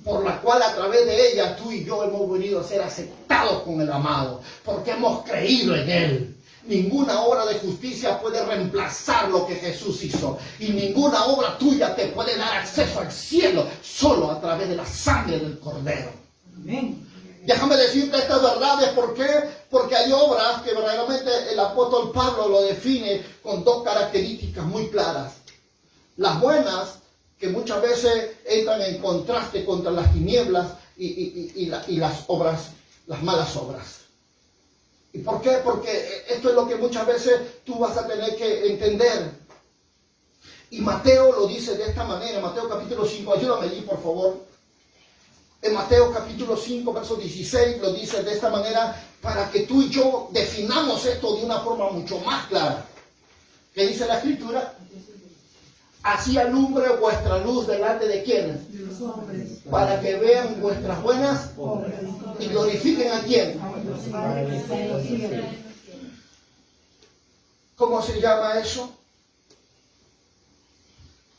por la cual a través de ella tú y yo hemos venido a ser aceptados con el amado, porque hemos creído en Él. Ninguna obra de justicia puede reemplazar lo que Jesús hizo, y ninguna obra tuya te puede dar acceso al cielo, solo a través de la sangre del Cordero.
Amén.
Déjame decirte estas verdades. ¿Por qué? Porque hay obras que verdaderamente el apóstol Pablo lo define con dos características muy claras. Las buenas, que muchas veces entran en contraste contra las tinieblas, y las obras, las malas obras. ¿Y por qué? Porque esto es lo que muchas veces tú vas a tener que entender. Y Mateo lo dice de esta manera, Mateo capítulo 5, ayúdame allí por favor. En Mateo capítulo 5, verso 16, lo dice de esta manera para que tú y yo definamos esto de una forma mucho más clara. ¿Qué dice la Escritura? Así alumbre vuestra luz delante de quienes, para que vean vuestras buenas y glorifiquen a quién. ¿Cómo se llama eso?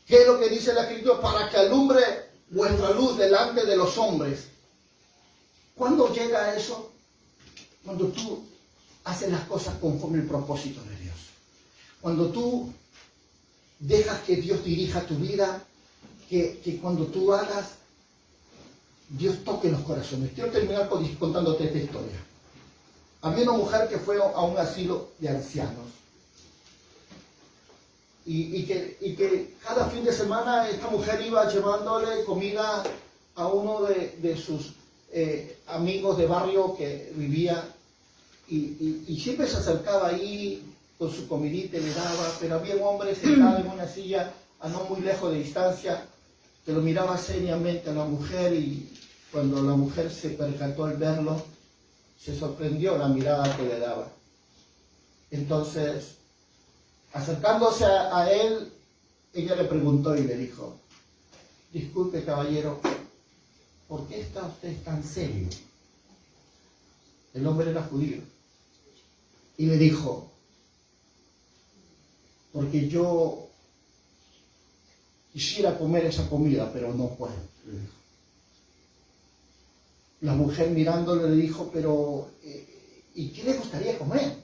¿Qué es lo que dice la Escritura? Para que alumbre vuestra luz delante de los hombres. ¿Cuándo llega eso? Cuando tú haces las cosas conforme el propósito de Dios. Cuando tú dejas que Dios dirija tu vida, que cuando tú hagas, Dios toque los corazones. Quiero terminar contándote esta historia. Había una mujer que fue a un asilo de ancianos. Y que cada fin de semana esta mujer iba llevándole comida a uno de sus amigos de barrio que vivía, y siempre se acercaba ahí con su comidita y le daba, pero había un hombre sentado en una silla a no muy lejos de distancia que lo miraba seriamente a la mujer, y cuando la mujer se percató al verlo, se sorprendió la mirada que le daba. Entonces, acercándose a él, ella le preguntó y le dijo: disculpe, caballero, ¿por qué está usted tan serio? El hombre era judío. Y le dijo: porque yo quisiera comer esa comida, pero no puedo. Le dijo. La mujer mirándole le dijo: pero ¿y qué le gustaría comer?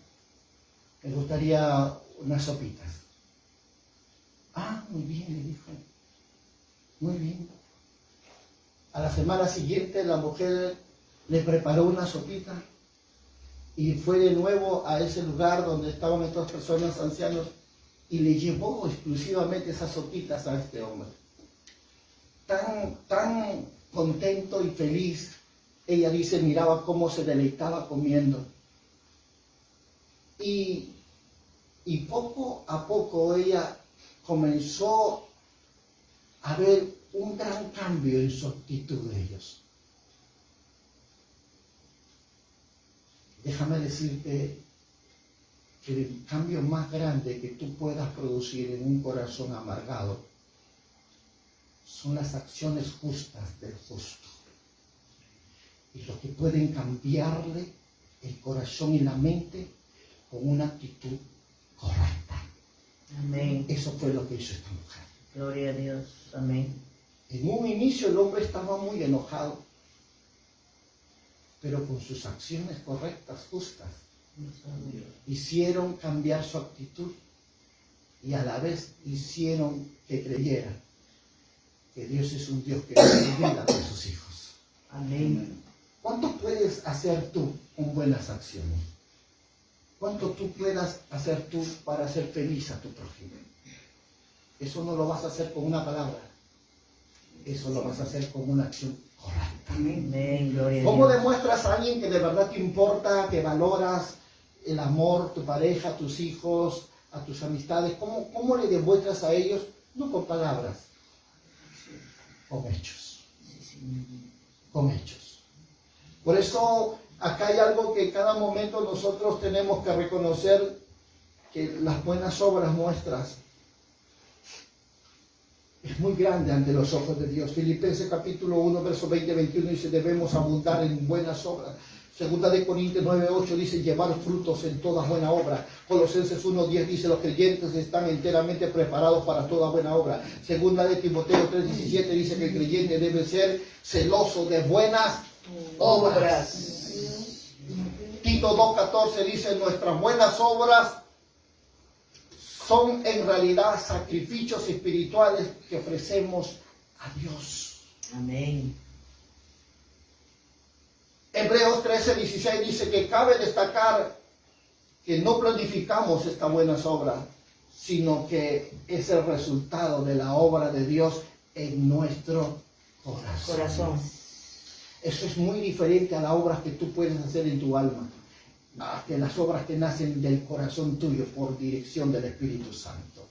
Me gustaría unas sopitas. Ah, muy bien, le dijo. Muy bien. A la semana siguiente la mujer le preparó una sopita y fue de nuevo a ese lugar donde estaban estas personas ancianos y le llevó exclusivamente esas sopitas a este hombre. Tan contento y feliz, ella dice, miraba cómo se deleitaba comiendo. Y poco a poco ella comenzó a ver un gran cambio en su actitud de ellos. Déjame decirte que el cambio más grande que tú puedas producir en un corazón amargado son las acciones justas del justo. Y lo que pueden cambiarle el corazón y la mente con una actitud correcta.
Amén.
Eso fue lo que hizo esta mujer.
Gloria a Dios. Amén.
En un inicio el hombre estaba muy enojado, pero con sus acciones correctas, justas, hicieron cambiar su actitud y a la vez hicieron que creyera que Dios es un Dios que no olvida a sus hijos.
Amén.
¿Cuánto puedes hacer tú con buenas acciones? ¿Cuánto tú puedas hacer tú para hacer feliz a tu prójimo? Eso no lo vas a hacer con una palabra. Eso lo vas a hacer con una acción correcta.
Amén. Gloria a
¿Cómo
Dios.
demuestras a alguien que de verdad te importa, que valoras el amor, tu pareja, tus hijos, a tus amistades? ¿Cómo le demuestras a ellos? No con palabras, con hechos. Con hechos. Por eso acá hay algo que en cada momento nosotros tenemos que reconocer, que las buenas obras nuestras es muy grande ante los ojos de Dios. Filipenses capítulo 1, verso 20-21 dice, debemos abundar en buenas obras. Segunda de Corintios 9:8 dice, llevar frutos en toda buena obra. Colosenses 1:10 dice, los creyentes están enteramente preparados para toda buena obra. Segunda de Timoteo 3:17 dice que el creyente debe ser celoso de buenas obras. Tito 2:14 dice, nuestras buenas obras son en realidad sacrificios espirituales que ofrecemos a Dios.
Amén.
Hebreos 13:16 dice que cabe destacar que no planificamos estas buenas obras, sino que es el resultado de la obra de Dios en nuestro corazón. Eso es muy diferente a las obras que tú puedes hacer en tu alma, que las obras que nacen del corazón tuyo por dirección del Espíritu Santo.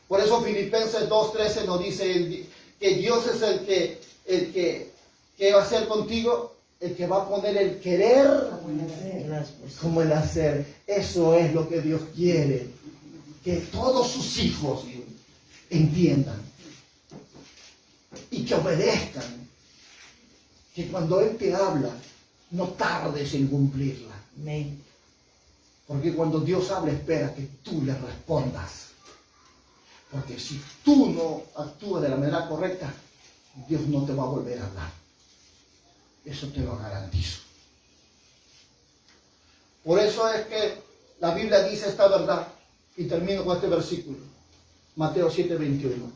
Por eso Filipenses 2:13 nos dice que Dios es el que va a hacer contigo, el que va a poner el querer como el hacer. Eso es lo que Dios quiere, que todos sus hijos entiendan y que obedezcan, que cuando Él te habla no tardes en cumplirla.
Amén.
Porque cuando Dios habla, espera que tú le respondas. Porque si tú no actúas de la manera correcta, Dios no te va a volver a hablar. Eso te lo garantizo. Por eso es que la Biblia dice esta verdad. Y termino con este versículo. Mateo 7:21.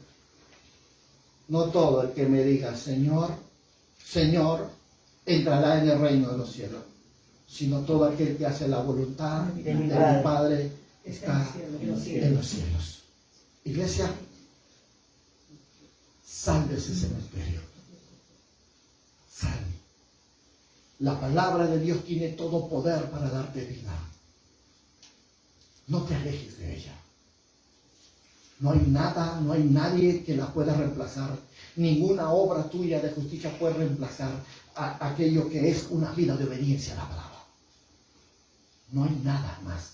No todo el que me diga Señor, Señor, entrará en el reino de los cielos, sino todo aquel que hace la voluntad de mi Padre está en los cielos. Iglesia, sal de ese cementerio. Sal. La palabra de Dios tiene todo poder para darte vida. No te alejes de ella. No hay nada, no hay nadie que la pueda reemplazar. Ninguna obra tuya de justicia puede reemplazar a aquello que es una vida de obediencia a la palabra. No hay nada más.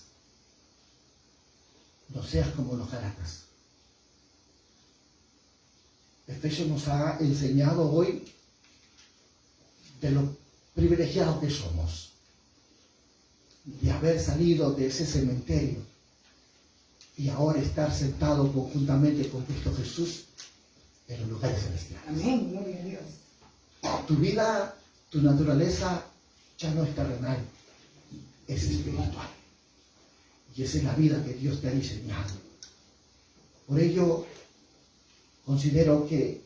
No seas como los Gálatas. Efesios nos ha enseñado hoy de lo privilegiados que somos, de haber salido de ese cementerio y ahora estar sentado conjuntamente con Cristo Jesús en los lugares celestiales.
Amén, gloria a Dios.
Tu vida, tu naturaleza ya no es terrenal, es espiritual. Y esa es la vida que Dios te ha diseñado. Por ello, considero que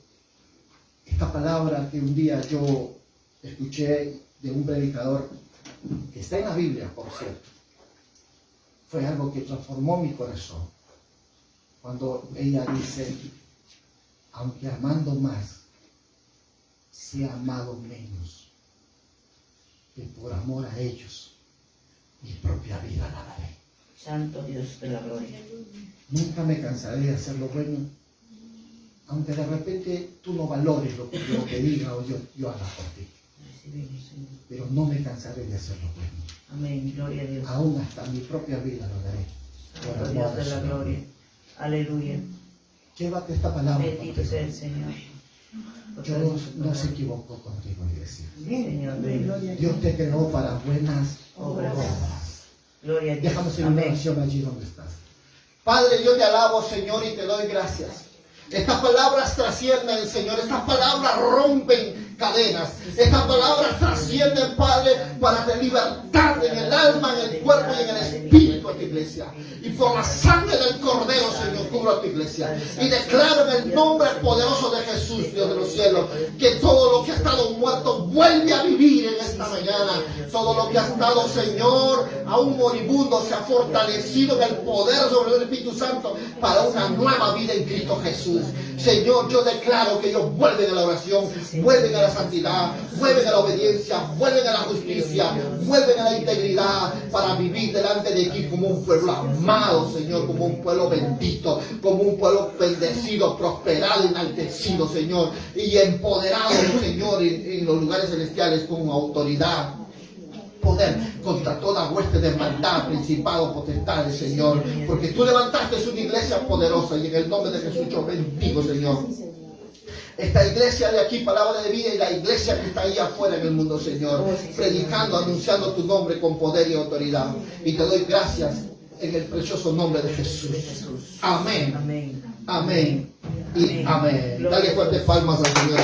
esta palabra que un día yo escuché de un predicador, que está en la Biblia, por cierto, fue algo que transformó mi corazón. Cuando ella dice, aunque amando más, sea amado menos, que por amor a ellos, mi propia vida la daré.
Santo Dios de la gloria.
Nunca me cansaré de hacer lo bueno, aunque de repente tú no valores lo que diga o yo haga por ti.
Recibimos, Señor.
Pero no me cansaré de hacer lo bueno.
Amén, gloria a Dios.
Aún hasta mi propia vida lo daré. Por
Santo
amor
Dios
a
de
su
la
nombre.
gloria. Aleluya.
Llévate esta palabra
Bendito
contigo.
sea el Señor.
Dios no se equivocó contigo, iglesia.
Señor de Dios.
Gloria a Dios.
Dios te creó para buenas
Obras.
obras.
Gloria a Dios.
Déjame hacer una
Amén.
oración allí donde estás. Padre, yo te alabo, Señor, y te doy gracias. Estas palabras trascienden, Señor. Estas palabras rompen cadenas. Estas palabras trascienden, Padre, para dar libertad en el alma, en el cuerpo y en el espíritu a tu iglesia. Y por la sangre del Cordero, Señor, cubro a tu iglesia. Y declaro en el nombre poderoso de Jesús, Dios de los cielos, que todo lo que ha estado muerto vuelve a vivir en esta mañana. Todo lo que ha estado, Señor, aún moribundo, se ha fortalecido en el poder sobre el Espíritu Santo para una nueva vida en Cristo Jesús. Señor, yo declaro que ellos vuelven a la oración, vuelven a la santidad, vuelven a la obediencia, vuelven a la justicia, vuelven a la integridad para vivir delante de ti como un pueblo amado, Señor, como un pueblo bendito, como un pueblo bendecido, prosperado, enaltecido, Señor, y empoderado, Señor, en los lugares celestiales con autoridad poder contra toda hueste de maldad, principado, potestades, Señor. Porque tú levantaste una iglesia poderosa y en el nombre de Jesús yo bendigo, Señor. Esta iglesia de aquí, palabra de vida, y la iglesia que está ahí afuera en el mundo, Señor. Predicando, anunciando tu nombre con poder y autoridad. Y te doy gracias en el precioso nombre de Jesús. Amén.
Amén.
Amén. Y amén. Dale fuertes palmas al Señor.